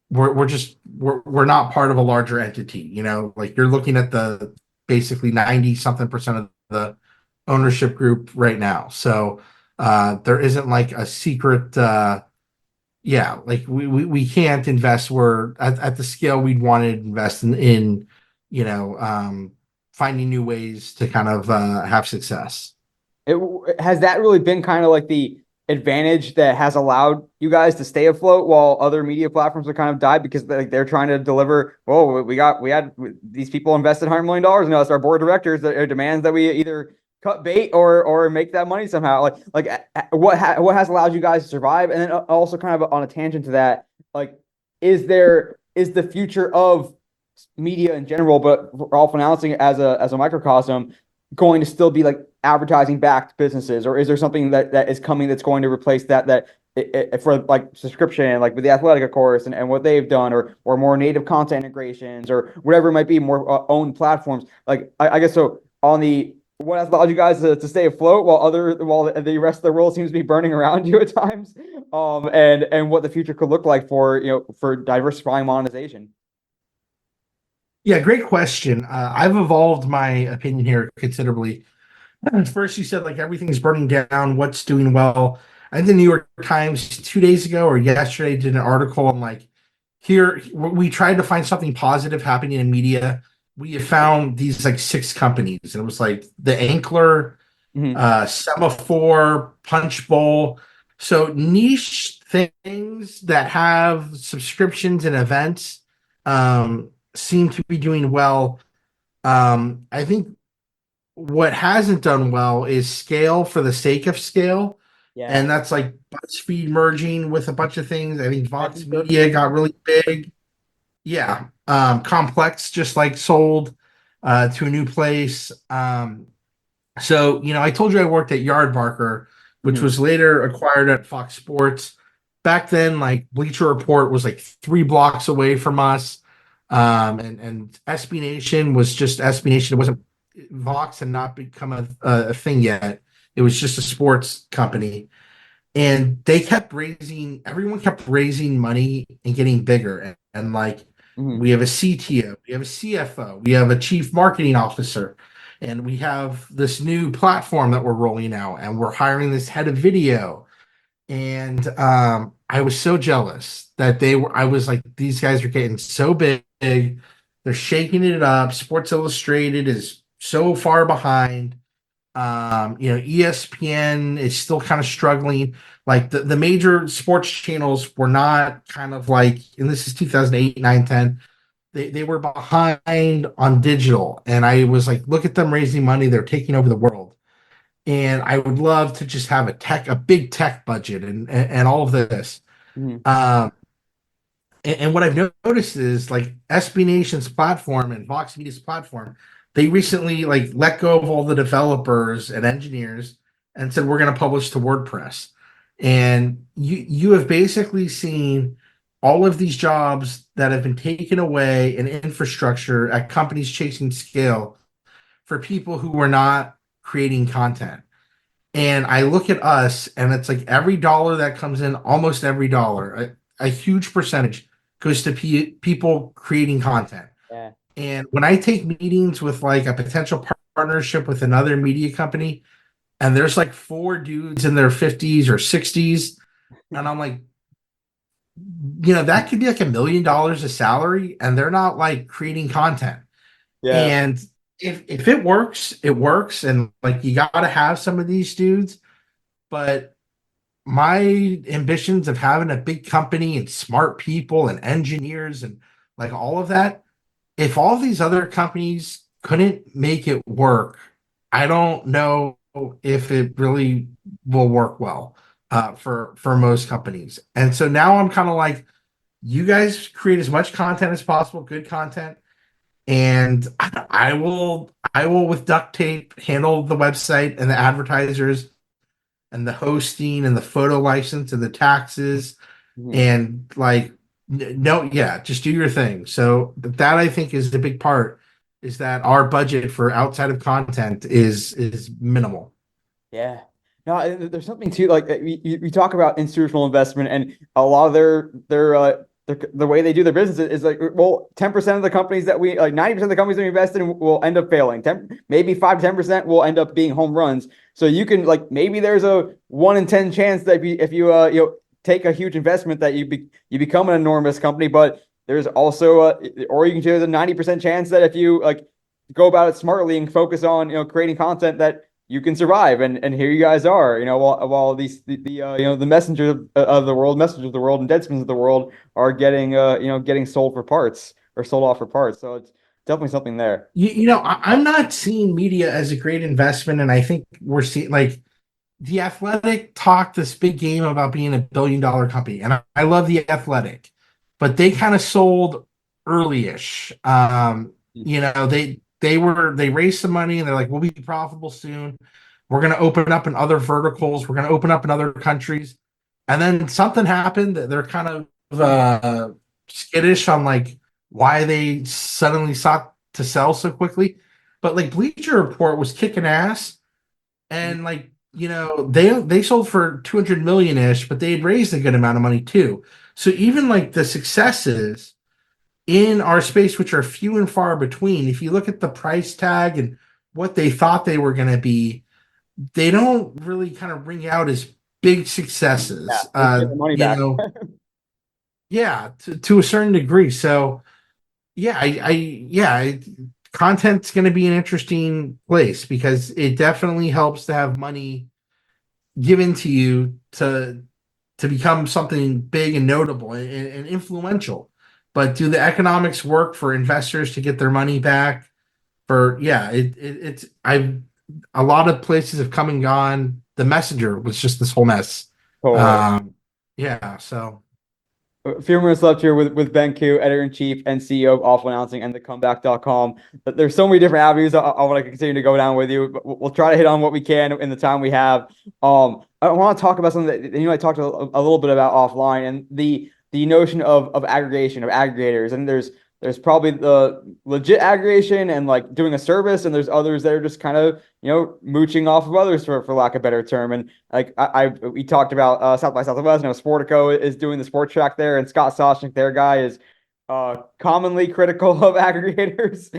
we're not part of a larger entity. Like you're looking at the basically 90 something percent of the ownership group right now. So there isn't like a secret yeah, like we can't invest. We're at the scale we'd want to invest in finding new ways to kind of have success. Has that really been kind of like the advantage that has allowed you guys to stay afloat while other media platforms are kind of died because they're trying to deliver. Whoa, we had these people invested $100 million. It's our board of directors that demands that we either cut bait or make that money somehow. What has allowed you guys to survive? And then also kind of on a tangent to that, like, is the future of media in general, but Awful Announcing as a microcosm going to still be like advertising backed businesses, or is there something that is coming that's going to replace for like subscription, like with the Athletic, of course, and what they've done, or more native content integrations, or whatever it might be, more own platforms. Like I guess so on the what has allowed you guys to stay afloat while the rest of the world seems to be burning around you at times, and what the future could look like for diversifying monetization. Yeah, great question. I've evolved my opinion here considerably. First, you said like everything's burning down. What's doing well? I think the New York Times 2 days ago or yesterday did an article on like here we tried to find something positive happening in media we have found these like 6 companies, and it was like the Ankler, Hmm. Semaphore, Punch Bowl. So niche things that have subscriptions and events seem to be doing well. I think what hasn't done well is scale for the sake of scale. Yeah, And that's like BuzzFeed merging with a bunch of things. I think that's Vox good. Media got really big. Yeah. Complex just like sold to a new place. So, I told you I worked at Yardbarker, which Hmm. was later acquired at Fox Sports. Back then, like Bleacher Report was like 3 blocks away from us. And SB Nation was just SB Nation. It wasn't Vox had not become a thing yet. It was just a sports company. And everyone kept raising money and getting bigger. And like, Hmm. we have a CTO, we have a CFO, we have a chief marketing officer, and we have this new platform that we're rolling out, and we're hiring this head of video. And I was so jealous that I was like, these guys are getting so big, they're shaking it up. Sports Illustrated is so far behind. ESPN is still kind of struggling. Like the major sports channels were not kind of like, and this is 2008, 9, 10. They were behind on digital. And I was like, look at them raising money. They're taking over the world. And I would love to just have a big tech budget and all of this. Hmm. Um, and what I've noticed is like SB Nation's platform and Vox Media's platform, they recently like let go of all the developers and engineers and said we're going to publish to WordPress. And you have basically seen all of these jobs that have been taken away in infrastructure at companies chasing scale for people who were not creating content. And I look at us, and it's like every dollar that comes in, almost every dollar, a huge percentage goes to people creating content. Yeah. And when I take meetings with like a potential partnership with another media company, and there's like 4 dudes in their 50s or 60s, and I'm like, that could be like $1 million a salary, and they're not like creating content. Yeah. And if it works, it works. And like, you got to have some of these dudes. But my ambitions of having a big company and smart people and engineers and like all of that, if all these other companies couldn't make it work, I don't know if it really will work well for most companies. And so now I'm kind of like, you guys create as much content as possible, good content, and I will with duct tape handle the website and the advertisers and the hosting and the photo license and the taxes Hmm. and like no, yeah, just do your thing. So that I think is the big part, is that our budget for outside of content is minimal. Yeah. No, there's something too like we talk about institutional investment and a lot of their the way they do their business is like, well, 10% of the companies that we like 90% of the companies that we invest in will end up failing. 10, maybe 5 to 10% will end up being home runs. So you can like maybe there's a 1 in 10 chance that if you take a huge investment that you become an enormous company, but there's also or you can there's a 90% chance that if you like go about it smartly and focus on creating content that you can survive. And here you guys are, while these the messengers of the world and Deadspins of the world are getting sold for parts or sold off for parts. So it's definitely something there. I'm not seeing media as a great investment, and I think we're seeing like the Athletic talked this big game about being $1 billion company, and I love the Athletic, but they kind of sold early-ish. They raised some money, and they're like, we'll be profitable soon. We're going to open up in other verticals. We're going to open up in other countries, and then something happened that they're kind of skittish on like why they suddenly sought to sell so quickly. But like Bleacher Report was kicking ass, and like they sold for 200 million ish, but they had raised a good amount of money too. So even like the successes in our space, which are few and far between, if you look at the price tag and what they thought they were going to be, they don't really kind of ring out as big Yeah, successes. they get the money back. Yeah, to a certain degree. So yeah, content's going to be an interesting place because it definitely helps to have money given to you to become something big and notable and influential. But do the economics work for investors to get their money back? For yeah, it's I a lot of places have come and gone. The Messenger was just this whole mess. Totally. Um, yeah, so A few minutes left here with Ben Q, editor-in-chief and CEO of Awful Announcing and thecomeback.com. But there's so many different avenues I want to continue to go down with you. But we'll try to hit on what we can in the time we have. I want to talk about something that I talked a little bit about offline, and the notion of aggregation, of aggregators. And there's probably the legit aggregation and like doing a service, and there's others that are just kind of mooching off of others for lack of a better term. And like we talked about South by Southwest. Sportico is doing the sports track there, and Scott Soshnick, their guy, is commonly critical of aggregators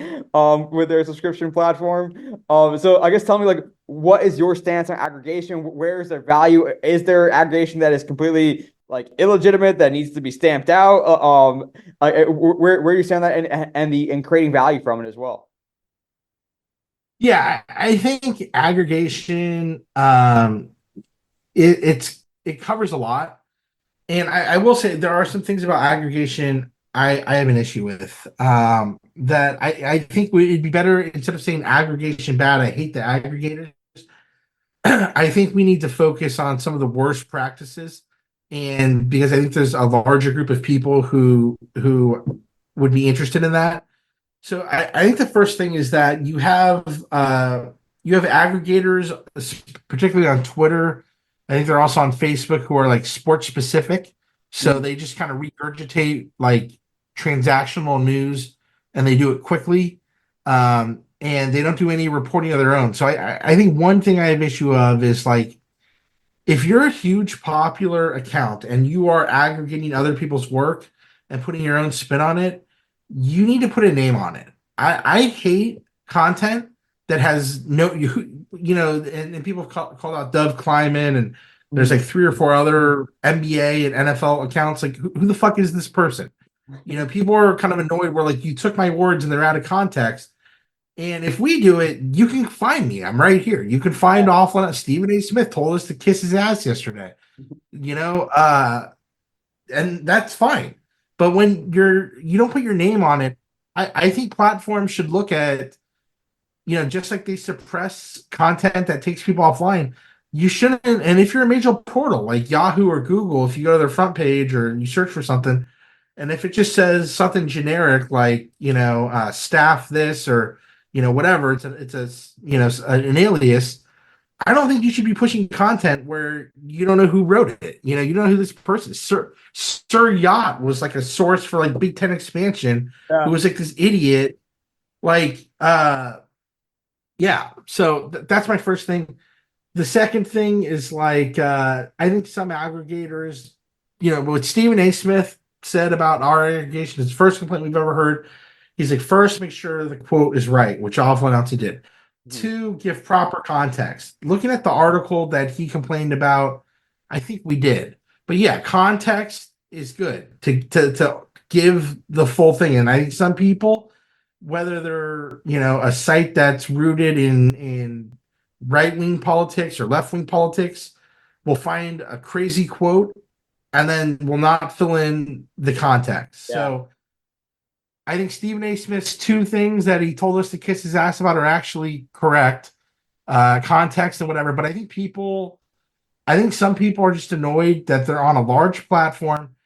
with their subscription platform. So I guess tell me, like, what is your stance on aggregation? Where is their value? Is there aggregation that is completely like illegitimate that needs to be stamped out? Where do you stand on that, and creating value from it as well? yeah, I think aggregation it covers a lot. And I will say there are some things about aggregation I have an issue with. That I think it'd be better instead of saying aggregation bad, I hate the aggregators. I think we need to focus on some of the worst practices. And because I think there's a larger group of people who would be interested in that. So I think the first thing is that you have aggregators, particularly on Twitter. I think they're also on Facebook who are like sports specific. So they just kind of regurgitate like transactional news and they do it quickly. And they don't do any reporting of their own. So I think one thing I have issue of is like if you're a huge popular account and you are aggregating other people's work and putting your own spin on it, you need to put a name on it. I hate content that has no and people have called out Dove Kleiman, and there's like 3 or 4 other NBA and NFL accounts. Like who the fuck is this person? People are kind of annoyed where like you took my words and they're out of context. And if we do it, you can find me. I'm right here. You can find offline. Stephen A. Smith told us to kiss his ass yesterday. And that's fine. But when you don't put your name on it, I think platforms should look at, just like they suppress content that takes people offline, you shouldn't. And if you're a major portal like Yahoo or Google, if you go to their front page or you search for something, and if it just says something generic like, staff this or, whatever, it's an alias. I don't think you should be pushing content where you don't know who wrote it. You don't know who this person is. Sir Yacht was like a source for like Big Ten expansion, who was like this idiot. Like, yeah. So that's my first thing. The second thing is like, I think some aggregators, what Stephen A. Smith said about our aggregation, his first complaint we've ever heard. He's like, first, make sure the quote is right, which Awful Announcing did. 2, give proper context. Looking at the article that he complained about, I think we did. But yeah, context is good to give the full thing. And I think some people, whether they're a site that's rooted in right-wing politics or left-wing politics, will find a crazy quote and then will not fill in the context. Yeah. So I think Stephen A. Smith's 2 things that he told us to kiss his ass about are actually correct, context and whatever. But I think some people are just annoyed that they're on a large platform,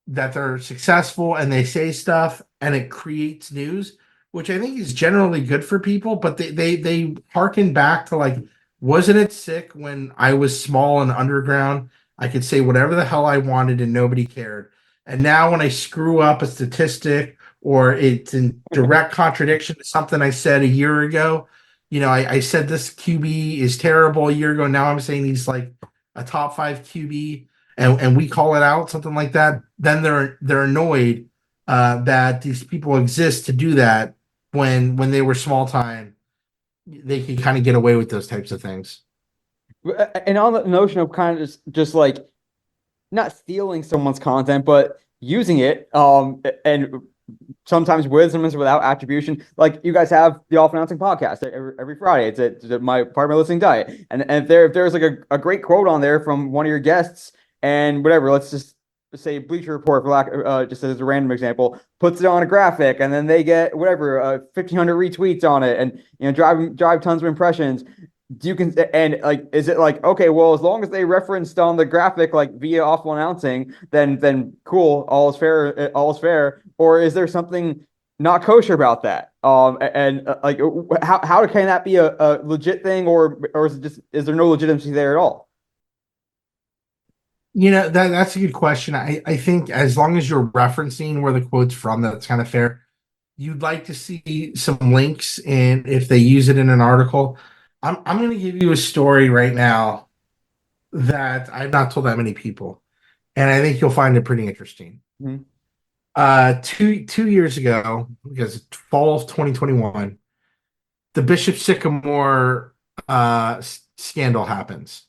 that they're successful and they say stuff and it creates news, which I think is generally good for people. But they harken back to like, wasn't it sick when I was small and underground? I could say whatever the hell I wanted and nobody cared. And now when I screw up a statistic or it's in direct contradiction to something I said a year ago, I said this QB is terrible a year ago. Now I'm saying he's like a top 5 QB, and we call it out, something like that. Then they're annoyed that these people exist to do that when they were small time. They could kind of get away with those types of things. And on the notion of kind of just like not stealing someone's content, but using it, and sometimes with, sometimes without attribution. Like you guys have the Off Announcing podcast every Friday. It's my part of my listening diet. And if there's like a great quote on there from one of your guests and whatever, let's just say Bleacher Report for lack, just as a random example, puts it on a graphic, and then they get whatever 1,500 retweets on it, and drive tons of impressions. Do you can and like is it like okay, well, as long as they referenced on the graphic like via Awful Announcing, then cool, all is fair, or is there something not kosher about that? Like how can that be a legit thing, or is there no legitimacy there at all? That's a good question. I think as long as you're referencing where the quote's from, that's kind of fair. You'd like to see some links and if they use it in an article. I'm going to give you a story right now that I've not told that many people, and I think you'll find it pretty interesting. Mhm. Two years ago, because fall of 2021, the Bishop Sycamore scandal happens,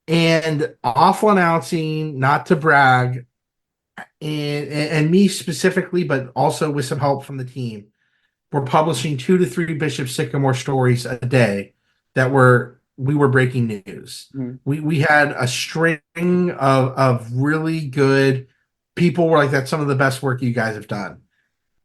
and Awful Announcing, not to brag, and me specifically, but also with some help from the team, we're publishing 2 to 3 Bishop Sycamore stories a day that we were breaking news. Mhm. We had a string of really good people were like, that's some of the best work you guys have done.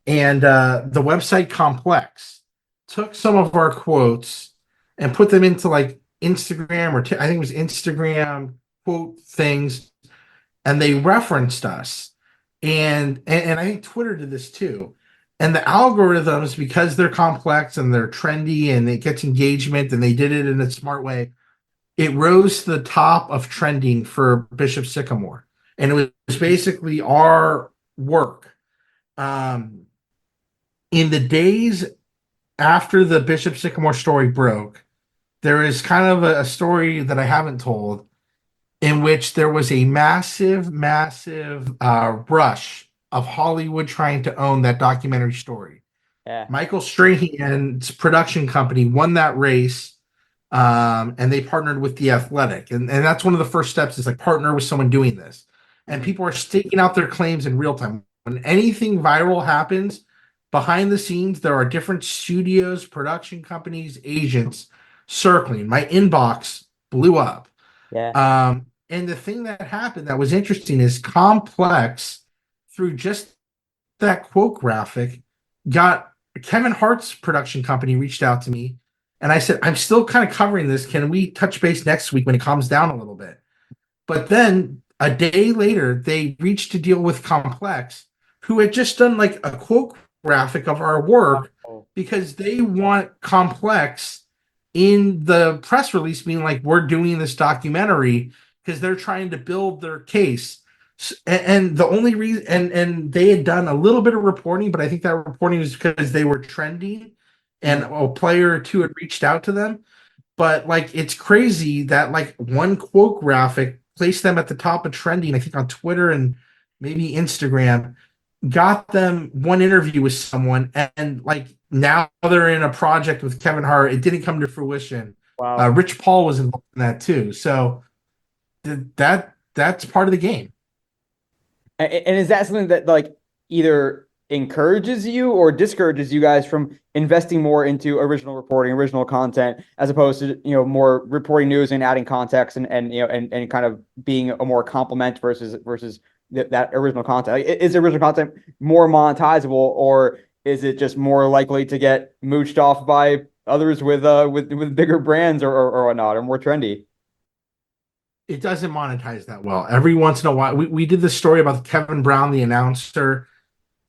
And the website Complex took some of our quotes and put them into like Instagram I think it was Instagram quote things, and they referenced us. And I think Twitter did this too. And the algorithms, because they're complex and they're trendy and it gets engagement and they did it in a smart way, it rose to the top of trending for Bishop Sycamore. And it was basically our work. In the days after the Bishop Sycamore story broke, there is kind of a story that I haven't told in which there was a massive rush of Hollywood trying to own that documentary story. Yeah. Michael Strahan's production company won that race, and they partnered with The Athletic. And that's one of the first steps is like partner with someone doing this. And people are staking out their claims in real time. When anything viral happens, behind the scenes, there are different studios, production companies, agents circling. My inbox blew up. Yeah. And the thing that happened that was interesting is Complex, through just that quote graphic, got Kevin Hart's production company reached out to me. And I said, I'm still kind of covering this. Can we touch base next week when it calms down a little bit? But then a day later, they reached to deal with Complex, who had just done like a quote graphic of our work because they want Complex in the press release being like, we're doing this documentary because they're trying to build their case. And the only reason, and they had done a little bit of reporting, but I think that reporting was because they were trending and a player or two had reached out to them. But like, it's crazy that like one quote graphic placed them at the top of trending, I think on Twitter and maybe Instagram, got them one interview with someone, and like now they're in a project with Kevin Hart. It didn't come to fruition. Wow. Rich Paul was involved in that too. So that's part of the game. And is that something that like either encourages you or discourages you guys from investing more into original reporting, original content, as opposed to more reporting news and adding context and kind of being a more complement versus that original content? Like, is original content more monetizable, or is it just more likely to get mooched off by others with bigger brands or whatnot, or more trendy? It doesn't monetize that well. Every once in a while, we did this story about Kevin Brown, the announcer,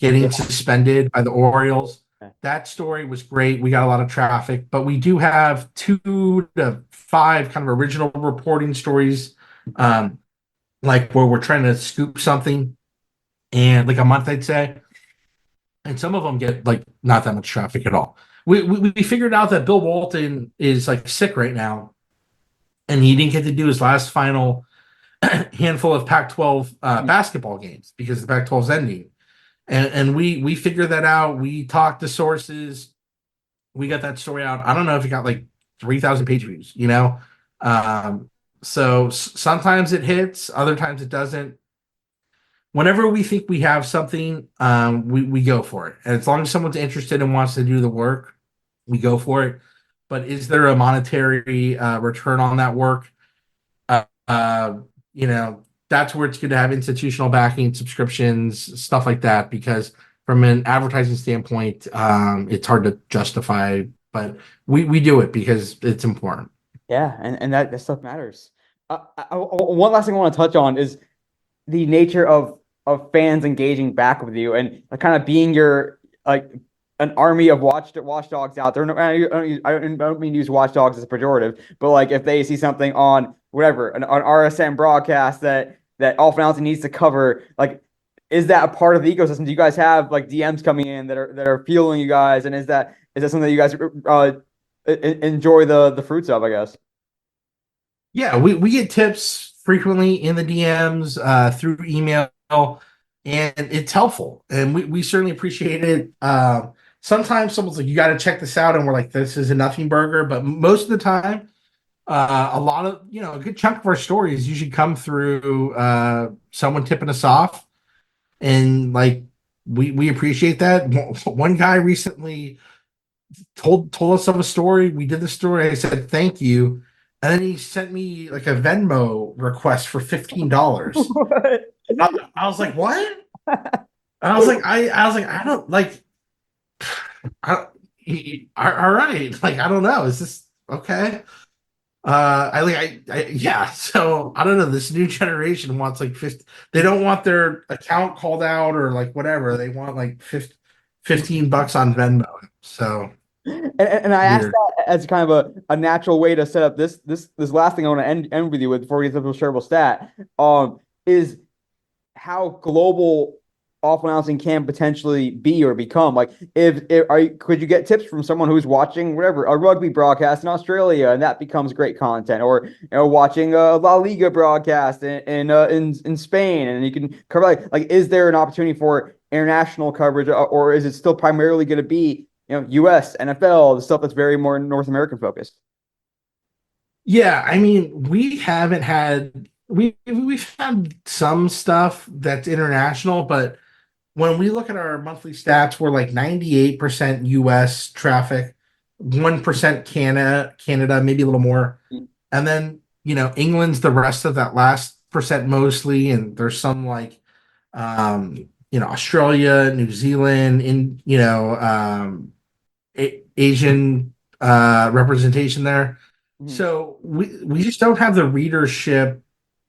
getting suspended by the Orioles. That story was great. We got a lot of traffic, but we do have 2 to 5 kind of original reporting stories, like where we're trying to scoop something, and like a month, I'd say, and some of them get like not that much traffic at all. We figured out that Bill Walton is like sick right now, and he didn't get to do his last final handful of Pac-12 basketball games because the Pac-12 is ending. And we figured that out. We talked to sources. We got that story out. I don't know if it got like 3,000 page views, So sometimes it hits, other times it doesn't. whenever we think we have something, we go for it. And as long as someone's interested and wants to do the work, we go for it. But is there a monetary return on that work? Uh, uh, that's where it's good to have institutional backing, subscriptions, stuff like that, because from an advertising standpoint, it's hard to justify, but we do it because it's important. Yeah, and that stuff matters. One last thing I want to touch on is the nature of fans engaging back with you and kind of being your like an army of watchdogs out there. I don't mean to use watchdogs as a pejorative, but like if they see something on whatever an RSN broadcast that Off Announcing needs to cover, like is that a part of the ecosystem? Do you guys have like DMs coming in that are fueling you guys, and is that something that you guys enjoy the fruits of, I guess? Yeah, we get tips frequently in the DMs, through email, and it's helpful, and we certainly appreciate it. Sometimes someone's like, "You got to check this out," and we're like, "This is a nothing burger," but most of the time, a lot of a good chunk of our stories usually come through someone tipping us off, and like we appreciate that. One guy recently told us of a story. We did the story. I said thank you, and then he sent me like a Venmo request for $15. What? I was like, what? I was like, I don't like. All right, like I don't know. Is this okay? Yeah. So I don't know. This new generation wants like 50. They don't want their account called out or like whatever. They want like $15 on Venmo. So And I asked weird. that as kind of a natural way to set up this last thing I want to end with you with before we get to the shareable stat. Is how global off announcing can potentially be or become. Like, could you get tips from someone who's watching whatever a rugby broadcast in Australia, and that becomes great content, or watching a La Liga broadcast in Spain, and you can cover like is there an opportunity for international coverage, or is it still primarily going to be U.S. NFL, the stuff that's very more North American focused? Yeah, I mean, we've had some stuff that's international, but when we look at our monthly stats, we're like 98% US traffic, 1% Canada, maybe a little more. And then, England's the rest of that last percent mostly. And there's some like, Australia, New Zealand, Asian representation there. Mhm. So we just don't have the readership.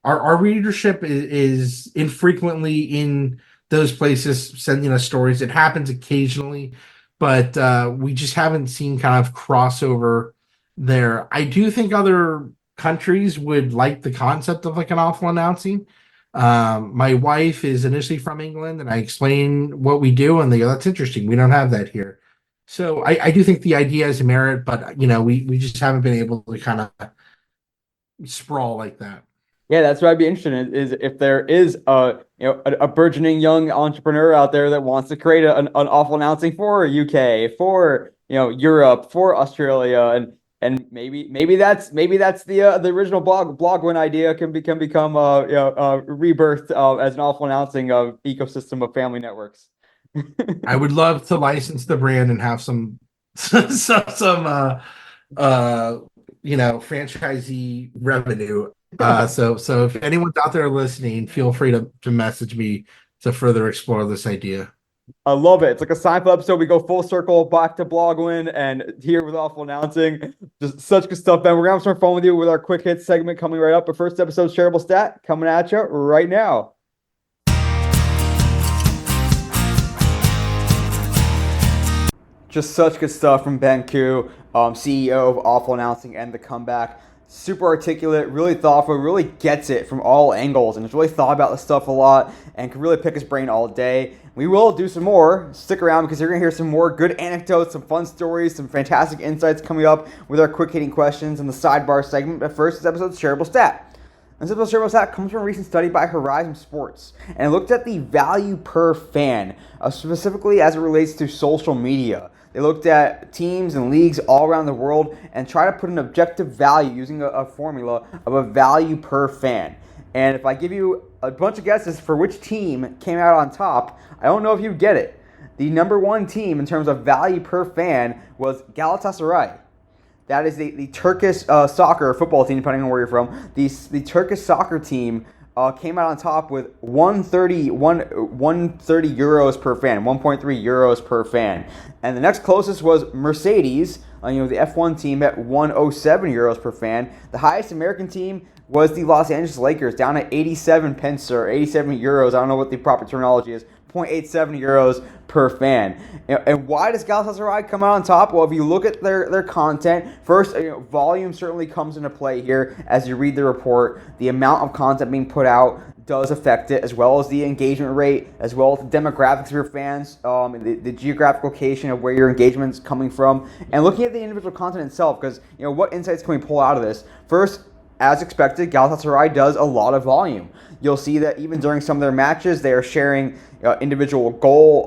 Our readership is infrequently in those places sending us stories. It happens occasionally, but we just haven't seen kind of crossover there. I do think other countries would like the concept of like an awful announcing. My wife is initially from England, and I explain what we do, and they go, "That's interesting. We don't have that here." So I do think the idea has merit, but we just haven't been able to kind of sprawl like that. Yeah, that's what I'd be interested in is if there is a burgeoning young entrepreneur out there that wants to create an awful announcing for UK, for Europe, for Australia, and maybe that's the original blog win idea can become rebirthed as an awful announcing of ecosystem of family networks. I would love to license the brand and have some some uh franchisee revenue. So if anyone's out there listening, feel free to message me to further explore this idea. I love it. It's like a Seinfeld episode. We go full circle back to Blogwin and here with awful announcing. Just such good stuff, Ben. We're gonna have some fun with you with our quick hit segment coming right up. But first episode, shareable stat coming at you right now. Just such good stuff from Ben Koo, CEO of Awful Announcing and The Comeback. Super articulate, really thoughtful, really gets it from all angles, and has really thought about this stuff a lot and can really pick his brain all day. We will do some more. Stick around because you're going to hear some more good anecdotes, some fun stories, some fantastic insights coming up with our quick hitting questions in the sidebar segment. But first, this episode's shareable stat. This episode's shareable stat comes from a recent study by Horizon Sports and looked at the value per fan, specifically as it relates to social media. They looked at teams and leagues all around the world and try to put an objective value using a formula of a value per fan. And if I give you a bunch of guesses for which team came out on top, I don't know if you get it. The number one team in terms of value per fan was Galatasaray. That is the Turkish soccer football team, depending on where you're from. The Turkish soccer team came out on top with 130 euros per fan, 1.3 euros per fan. And the next closest was Mercedes, the F1 team at 107 euros per fan. The highest American team was the Los Angeles Lakers, down at 87 pence or 87 euros. I don't know what the proper terminology is. 0.87 euros per fan. And why does Galatasaray come out on top? Well, if you look at their content, first, volume certainly comes into play here as you read the report. The amount of content being put out does affect it, as well as the engagement rate, as well as the demographics of your fans, the geographic location of where your engagement is coming from, and looking at the individual content itself, because what insights can we pull out of this? First, as expected, Galatasaray does a lot of volume. You'll see that even during some of their matches, they are sharing individual goal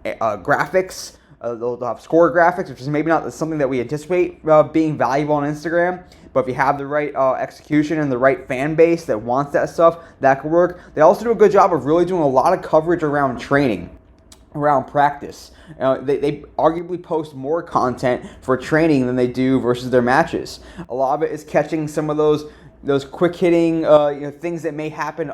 graphics. They'll have score graphics, which is maybe not something that we anticipate being valuable on Instagram. But if you have the right execution and the right fan base that wants that stuff, that could work. They also do a good job of really doing a lot of coverage around training, around practice. They arguably post more content for training than they do versus their matches. A lot of it is catching some of those quick hitting things that may happen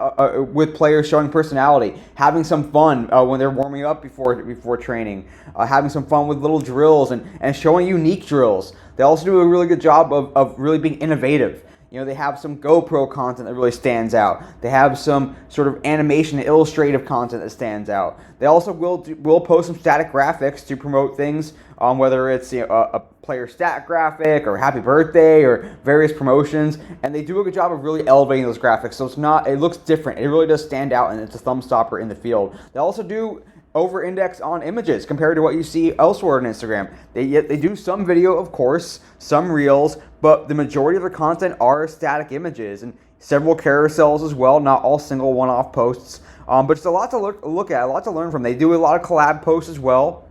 with players showing personality, having some fun when they're warming up before training, having some fun with little drills and showing unique drills. They also do a really good job of really being innovative. They have some GoPro content that really stands out. They have some sort of animation and illustrative content that stands out. They also will post some static graphics to promote things, whether it's a player stat graphic or happy birthday or various promotions, and they do a good job of really elevating those graphics. So it looks different. It really does stand out, and it's a thumb stopper in the field. They also do over-index on images compared to what you see elsewhere on Instagram. They do some video, of course, some reels, but the majority of their content are static images and several carousels as well, not all single one-off posts. But it's a lot to look at, a lot to learn from. They do a lot of collab posts as well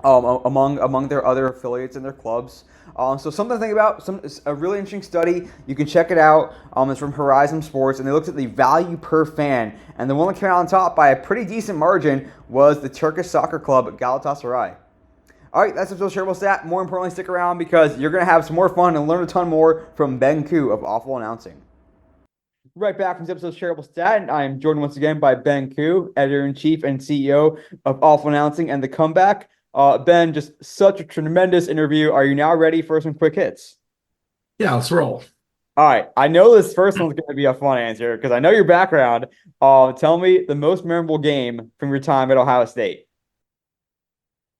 among their other affiliates and their clubs. So something to think about, a really interesting study. You can check it out. It's from Horizon Sports, and they looked at the value per fan. And the one that came out on top by a pretty decent margin was the Turkish soccer club Galatasaray. All right, that's episode shareable stat. More importantly, stick around because you're going to have some more fun and learn a ton more from Ben Koo of Awful Announcing. Right back from this episode of Shareable Stat, and I am joined once again by Ben Koo, Editor-in-Chief and CEO of Awful Announcing and The Comeback. Ben, just such a tremendous interview. Are you now ready for some quick hits? Yeah, let's roll. All right. I know this first one's going to be a fun answer because I know your background. Tell me the most memorable game from your time at Ohio State.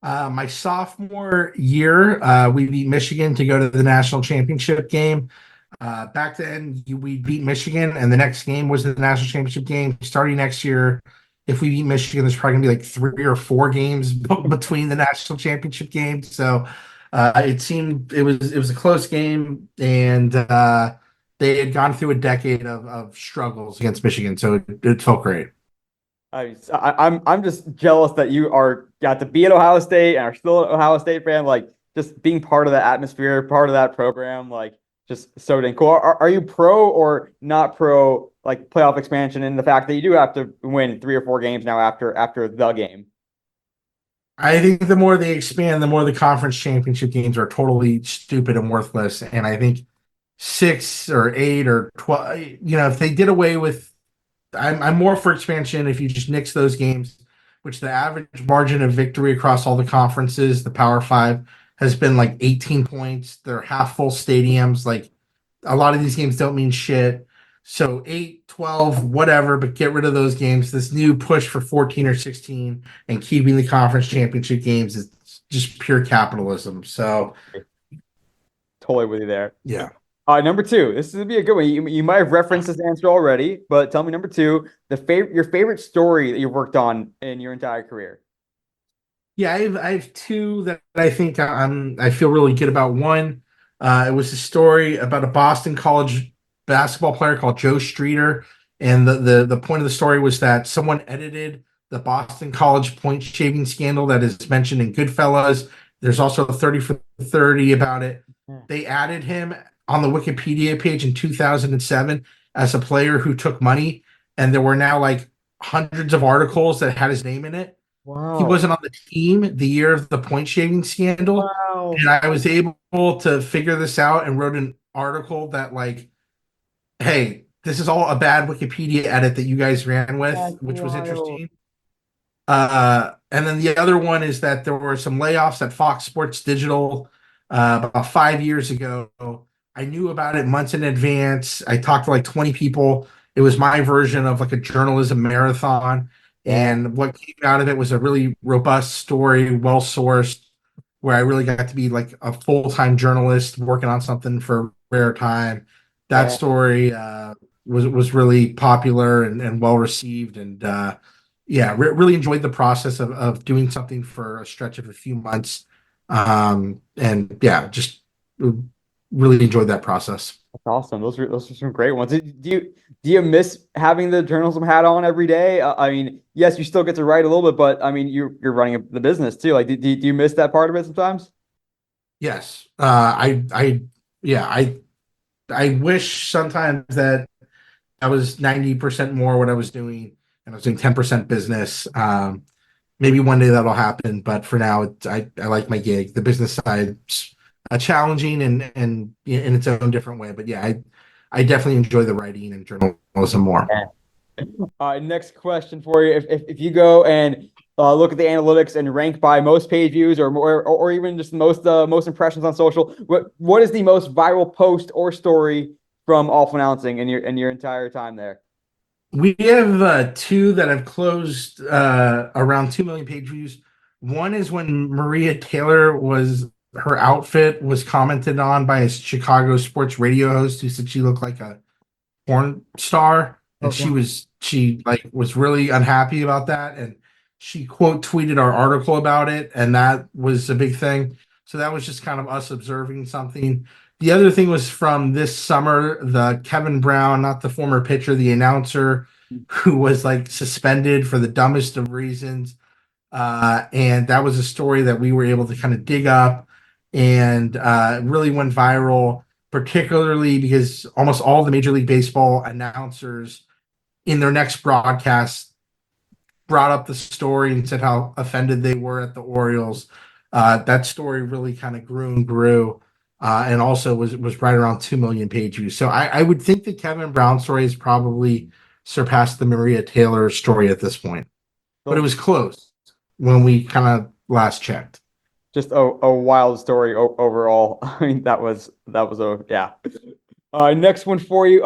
My sophomore year, we beat Michigan to go to the national championship game. Back then, we beat Michigan, and the next game was the national championship game. Starting next year, if we beat Michigan, there's probably gonna be like 3 or 4 games between the national championship games. So it seemed it was a close game, and they had gone through a decade of struggles against Michigan, so it felt great. I'm just jealous that you got to be at Ohio State and are still an Ohio State fan. Like just being part of that atmosphere, part of that program, like just so dang cool. Are you pro or not pro like playoff expansion and the fact that you do have to win 3 or 4 games now after the game? I think the more they expand, the more the conference championship games are totally stupid and worthless. And I think 6 or 8 or 12, if they did away with, I'm more for expansion if you just nix those games, which the average margin of victory across all the conferences, the Power 5, has been like 18 points. They're half full stadiums. Like a lot of these games don't mean shit. So 8, 12, whatever, but get rid of those games. This new push for 14 or 16 and keeping the conference championship games is just pure capitalism. So totally with you there. Yeah. Number 2, this is gonna be a good one. You might have referenced this answer already, but tell me number 2, your favorite story that you've worked on in your entire career. Yeah, I have 2 that I think I feel really good about. One, it was a story about a Boston College basketball player called Joe Streeter, and the point of the story was that someone edited the Boston College point shaving scandal that is mentioned in Goodfellas. There's also a 30 for 30 about it. They added him on the Wikipedia page in 2007, as a player who took money, and there were now like hundreds of articles that had his name in it. He Wow. wasn't on the team the year of the point shaving scandal, Wow. and I was able to figure this out and wrote an article that like, hey, this is all a bad Wikipedia edit that you guys ran with, That's which was wild. interesting. And then the other one is that there were some layoffs at Fox Sports Digital about 5 years ago. I knew about it months in advance. I talked to like 20 people. It was my version of like a journalism marathon. Yeah. And what came out of it was a really robust story, well sourced, where I really got to be like a full time journalist working on something for rare time. That Yeah. story was really popular and well received. And yeah, really enjoyed the process of doing something for a stretch of a few months. And yeah, just really enjoyed that process. That's awesome. Those are some great ones. Do you miss having the journalism hat on every day? I mean, yes, you still get to write a little bit, but I mean, you're running the business too. Like, do you miss that part of it sometimes? Yes. Yeah, I wish sometimes that I was 90% more what I was doing and I was doing 10% business. Maybe one day that'll happen, but for now, I like my gig. The business side's challenging and in its own different way. But yeah, I definitely enjoy the writing and journalism more. Next question for you. If you go and look at the analytics and rank by most page views or more, or even just most impressions on social, what is the most viral post or story from Awful Announcing in your entire time there? We have two that have closed around 2 million page views. One is when Maria Taylor was her outfit was commented on by a Chicago sports radio host who said she looked like a porn star, and Oh God. she like was really unhappy about that, and she quote tweeted our article about it, and that was a big thing. So that was just kind of us observing something. The other thing was from this summer, the Kevin Brown, not the former pitcher, the announcer, who was like suspended for the dumbest of reasons. And that was a story that we were able to kind of dig up and really went viral, particularly because almost all the Major League Baseball announcers in their next broadcast brought up the story and said how offended they were at the Orioles. That story really kind of grew and grew. And also was right around 2 million page views. So I would think the Kevin Brown story has probably surpassed the Maria Taylor story at this point, but it So was close when we kind of last checked. just a wild story overall. I mean, that was a yeah. Next one for you.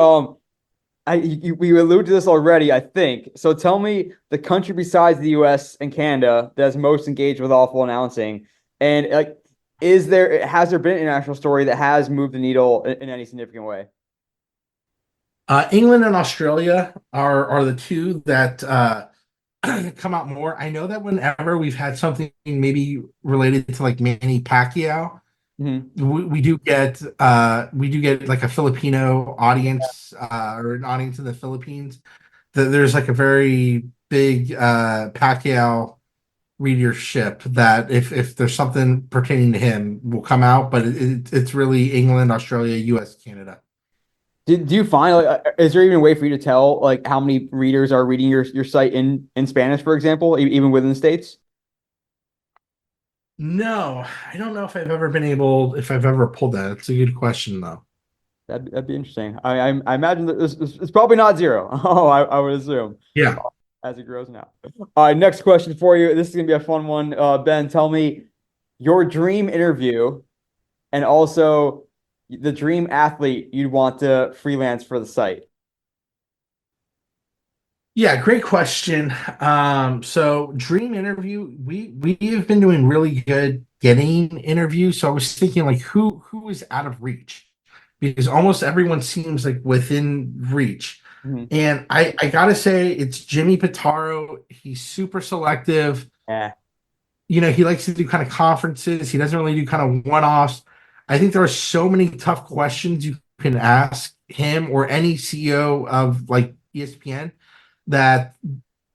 We alluded to this already, I think. So tell me the country besides the U.S. and Canada that's most engaged with Awful Announcing, and like, has there been an international story that has moved the needle in any significant way? England and Australia are the two that come out more. I know that whenever we've had something maybe related to like Manny Pacquiao, Hmm. we do get like a Filipino audience or an audience in the Philippines. There's like a very big Pacquiao readership that if there's something pertaining to him will come out, but it's really England, Australia, US, Canada. Do you find like is there even a way for you to tell like how many readers are reading your site in Spanish, for example, even within the States? No, I don't know if I've ever pulled that. It's a good question though. That'd be interesting. I imagine that it's probably not zero. Oh, I would assume Yeah. as it grows now. All right, next question for you. This is gonna be a fun one. Ben, tell me your dream interview and also the dream athlete you'd want to freelance for the site. Yeah, great question. So dream interview, we have been doing really good getting interviews. So I was thinking like who is out of reach? Because almost everyone seems like within reach. Mhm. And I gotta say it's Jimmy Pitaro. He's super selective. Yeah. He likes to do kind of conferences. He doesn't really do kind of one-offs. I think there are so many tough questions you can ask him or any CEO of like ESPN that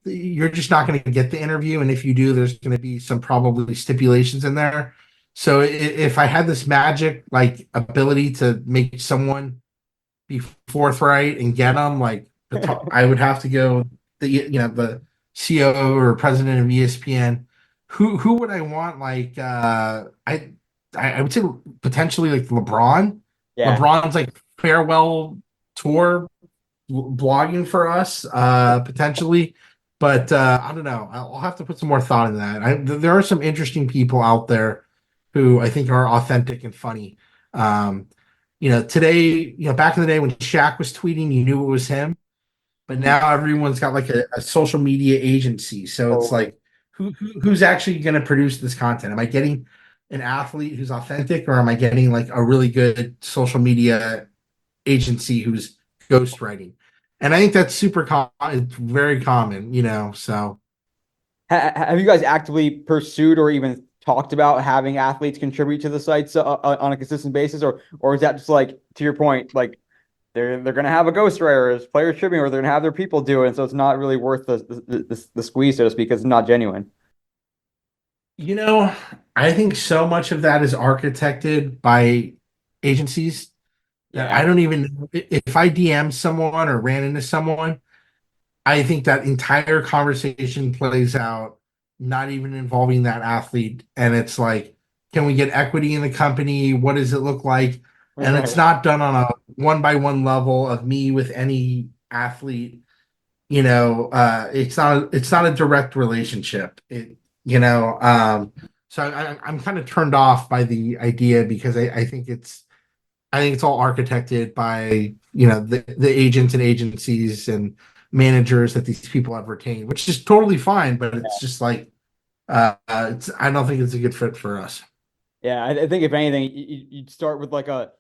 you're just not going to get the interview. And if you do, there's going to be some probably stipulations in there. So if I had this magic like ability to make someone be forthright and get them, like I would have to go the COO or president of ESPN. Who would I want? Like I would say potentially like LeBron. Yeah. LeBron's like farewell tour blogging for us potentially, but I don't know. I'll have to put some more thought in that. There are some interesting people out there who I think are authentic and funny. Um, today, back in the day when Shaq was tweeting, you knew it was him, but now everyone's got like a social media agency. So it's Totally. like, who's actually going to produce this content? Am I getting an athlete who's authentic, or am I getting like a really good social media agency who's ghostwriting? And I think that's super common. It's very common, So Have you guys actively pursued or even talked about having athletes contribute to the sites on a consistent basis, or is that just like to your point, like they're gonna have a ghostwriter as Players Tribune, or they're gonna have their people do it, so it's not really worth the squeeze, so to speak, because it's not genuine. you know, I think so much of that is architected by agencies that I Yeah. don't even know. If I DM someone or ran into someone, I think that entire conversation plays out not even involving that athlete. And it's like, can we get equity in the company? What does it look like? And it's Right. not done on a one by one level of me with any athlete. It's not a direct relationship. So I'm kind of turned off by the idea because I think it's all architected by the agents and agencies and managers that these people have retained, which is totally fine. But it's just like I don't think it's a good fit for us. Yeah, I think if anything, you'd start with like a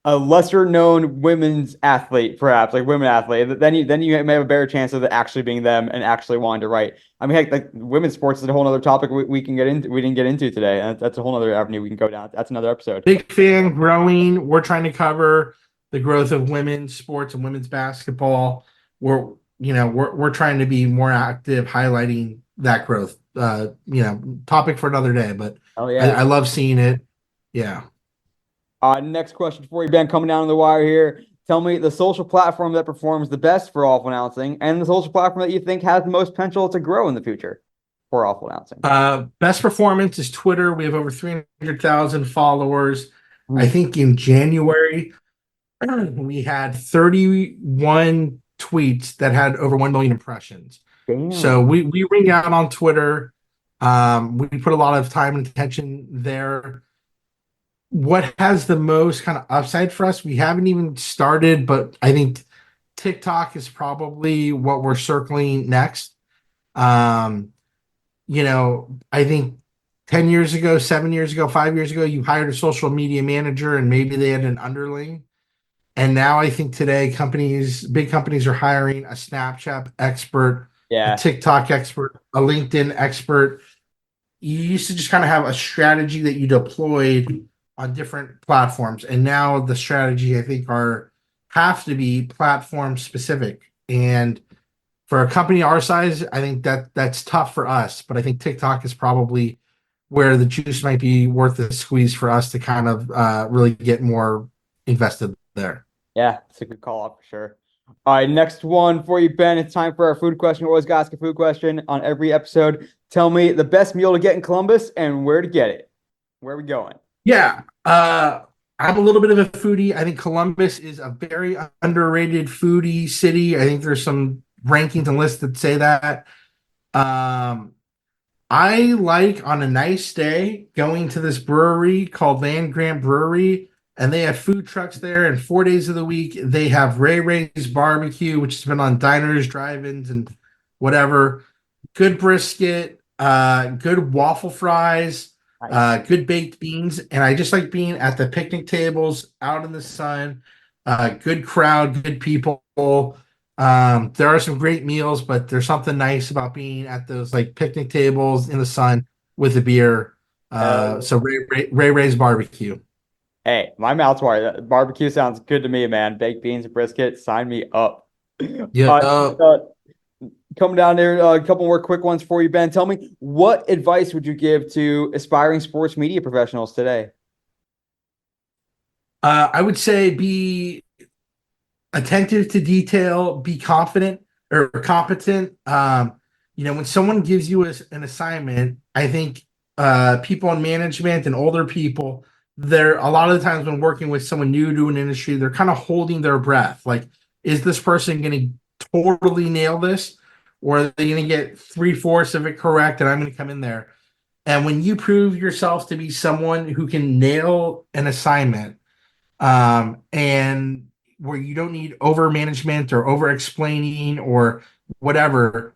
lesser known women's athlete, perhaps like women athlete. Then you may have a better chance of it actually being them and actually wanting to write. I mean, heck, like women's sports is a whole other topic we can get into. We didn't get into today, and that's a whole other avenue we can go down. That's another episode. Big fan, growing. We're trying to cover the growth of women's sports and women's basketball. We're trying to be more active, highlighting that growth. Topic for another day, but Oh I, yeah. I love seeing it. Yeah. Next question for you, Ben, coming down the wire here. Tell me the social platform that performs the best for awful announcing and the social platform that you think has the most potential to grow in the future for awful announcing. Best performance is Twitter. We have over 300,000 followers. I Hmm. think in January, we had 31 tweets that had over 1 million impressions. So Damn. we ring out on Twitter. We put a lot of time and attention there. What has the most kind of upside for us? We haven't even started, but I think TikTok is probably what we're circling next. Um, I think 10 years ago, 7 years ago, 5 years ago, you hired a social media manager and maybe they had an underling. And now I think today big companies are hiring a Snapchat expert, a Yeah. TikTok expert, a LinkedIn expert. You used to just kind of have a strategy that you deployed on different platforms. And now the strategy I think have to be platform specific. And for a company our size, I think that's tough for us. But I think TikTok is probably where the juice might be worth the squeeze for us to kind of really get more invested there. Yeah, it's a good call out for sure. All right, next one for you, Ben. It's time for our food question. We always ask a food question on every episode. Tell me the best meal to get in Columbus and where to get it. Where are we going? Yeah. I'm a little bit of a foodie. I think Columbus is a very underrated foodie city. I think there's some rankings and lists that say that. Um, I like on a nice day going to this brewery called Land Grant Brewery, and they have food trucks there. And 4 days of the week, they have Ray Ray's Barbecue, which has been on diners, drive-ins, and whatever. Good brisket, good waffle fries, Nice. good baked beans, and I just like being at the picnic tables, out in the sun. Good crowd, good people. There are some great meals, but there's something nice about being at those like picnic tables in the sun with a beer. Hell So Ray Ray's barbecue. Hey, my mouth's watering. Barbecue sounds good to me, man. Baked beans and brisket, sign me up. Yeah. Uh, coming down there, a couple more quick ones for you, Ben. Tell me, what advice would you give to aspiring sports media professionals today? I would say be attentive to detail, be confident or competent. When someone gives you an assignment, I think people in management and older people, they're a lot of the times when working with someone new to an industry, they're kind of holding their breath. Like, is this person going to totally nail this, or are they going to get 3/4 of it correct? And I'm going to come in there. And when you prove yourself to be someone who can nail an assignment, and where you don't need over management or over explaining or whatever,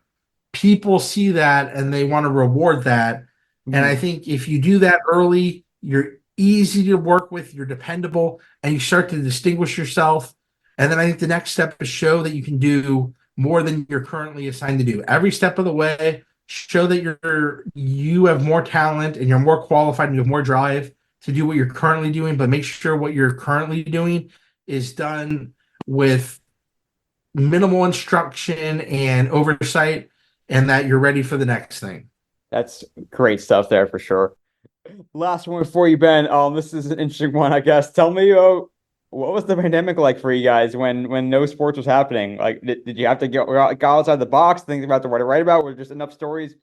people see that and they want to reward that. And I think if you do that early, you're easy to work with, you're dependable, and you start to distinguish yourself. And then I think the next step is show that you can do more than you're currently assigned to do. Every step of the way, show that you have more talent and you're more qualified and you have more drive to do what you're currently doing, but make sure what you're currently doing is done with minimal instruction and oversight, and that you're ready for the next thing. That's great stuff there for sure. Last one for you, Ben. This is an interesting one, I guess. Tell me, what was the pandemic like for you guys when no sports was happening? Like, did you have to go outside the box, think about what to write about? Were there just enough stories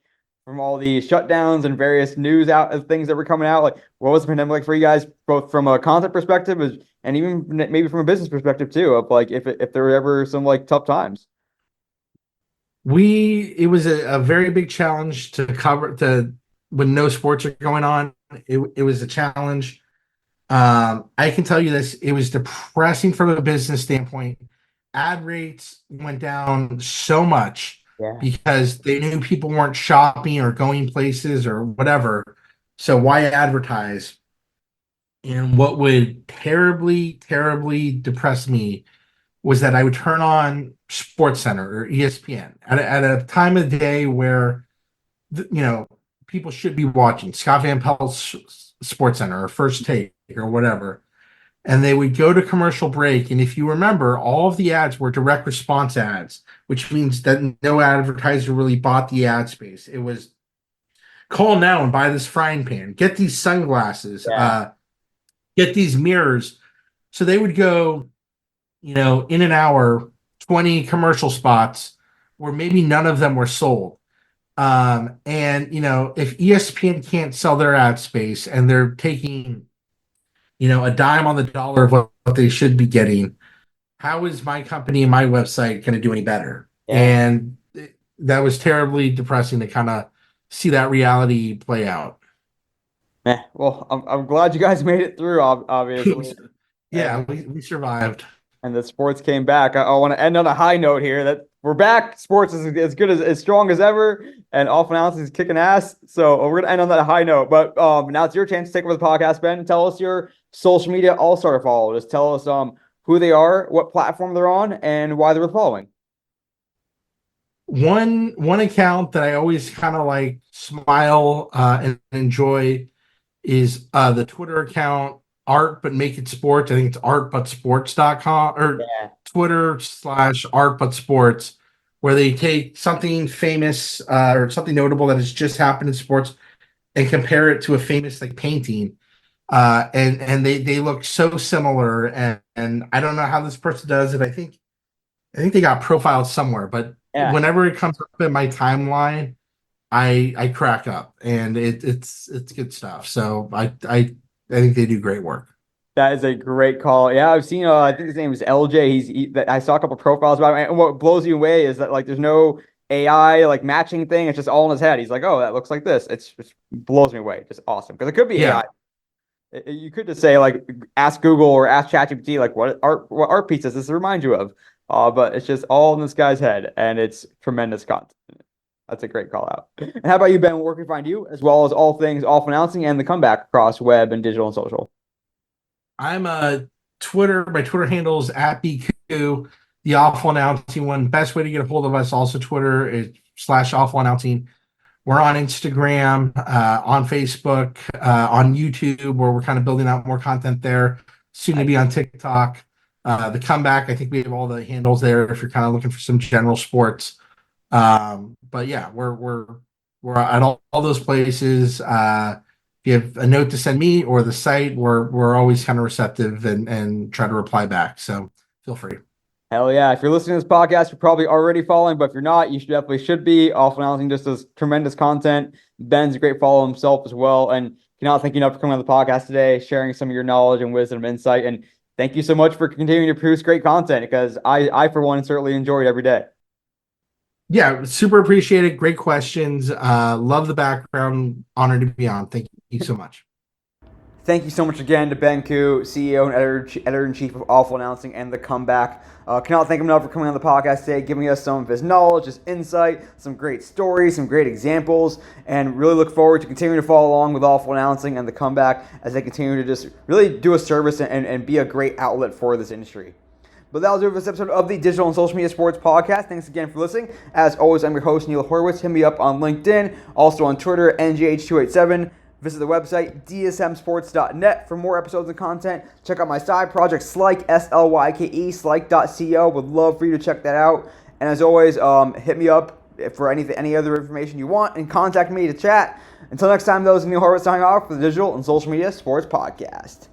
from all the shutdowns and various news things that were coming out? Like, what was the pandemic like for you guys, both from a content perspective and even maybe from a business perspective too, of like if there were ever some like tough times? It was a very big challenge to cover when no sports are going on. It was a challenge. I can tell you this, it was depressing from a business standpoint. Ad rates went down so much because they knew people weren't shopping or going places or whatever. So why advertise? And what would terribly, terribly depress me was that I would turn on Sports Center or ESPN at a time of day where people should be watching Scott Van Pelt's Sports Center or First Take or whatever, and they would go to commercial break. And if you remember, all of the ads were direct response ads, which means that no advertiser really bought the ad space. It was call now and buy this frying pan, get these sunglasses, get these mirrors. So they would go, in an hour, 20 commercial spots where maybe none of them were sold. And if ESPN can't sell their ad space and they're taking, a dime on the dollar of what they should be getting, how is my company and my website going to do any better? And that was terribly depressing to kind of see that reality play out. Well, I'm glad you guys made it through, obviously. Yeah, we survived. And the sports came back. I want to end on a high note here that we're back. Sports is as good as strong as ever, and Off Announcing is kicking ass. So we're gonna end on that high note. But now it's your chance to take over the podcast, Ben. Tell us your social media all-star to follow. Just tell us who they are, what platform they're on, and why they're following. One account that I always kind of like smile and enjoy is the Twitter account Art But Make It Sports. I think it's artbutsports.com or Twitter/artbutsports, where they take something famous or something notable that has just happened in sports and compare it to a famous like painting. And they look so similar, and I don't know how this person does it. I think they got profiled somewhere, but whenever it comes up in my timeline, I crack up, and it's good stuff. So I think they do great work. That is a great call. Yeah, I've seen. I think his name is LJ. I saw a couple profiles about him, and what blows you away is that like there's no AI like matching thing. It's just all in his head. He's like, oh, that looks like this. It blows me away. Just awesome, because it could be AI. You could just say like, ask Google or ask ChatGPT like what art piece does this remind you of? But it's just all in this guy's head, and it's tremendous content. That's a great call out. And how about you, Ben? Where can we find you, as well as all things Off Announcing and the comeback across web and digital and social? I'm Twitter. My Twitter handle is @BQ, the Awful Announcing one. Best way to get a hold of us, also Twitter, is /Awful Announcing. We're on Instagram, on Facebook, on YouTube, where we're kind of building out more content there. Soon to be on TikTok. The comeback, I think we have all the handles there if you're kind of looking for some general sports. But yeah, we're at all those places. If you have a note to send me or the site, we're always kind of receptive and try to reply back. So feel free. Hell yeah. If you're listening to this podcast, you're probably already following, but if you're not, you should be. Awful Announcing just does tremendous content. Ben's a great follow himself as well. And cannot thank you enough for coming on the podcast today, sharing some of your knowledge and wisdom and insight. And thank you so much for continuing to produce great content because I for one, certainly enjoy it every day. Yeah, super appreciate it. Great questions. Love the background. Honored to be on. Thank you so much. Thank you so much again to Ben Koo, CEO and editor-in-chief of Awful Announcing and The Comeback. Cannot thank him enough for coming on the podcast today, giving us some of his knowledge, his insight, some great stories, some great examples, and really look forward to continuing to follow along with Awful Announcing and The Comeback as they continue to just really do a service and be a great outlet for this industry. But that'll do it for this episode of the Digital and Social Media Sports Podcast. Thanks again for listening. As always, I'm your host, Neil Horowitz. Hit me up on LinkedIn, also on Twitter, NGH287. Visit the website, dsmsports.net, for more episodes and content. Check out my side project, Slyke, S-L-Y-K-E, Slyke.co. Would love for you to check that out. And as always, hit me up for any other information you want and contact me to chat. Until next time, though, this is Neil Horowitz signing off for the Digital and Social Media Sports Podcast.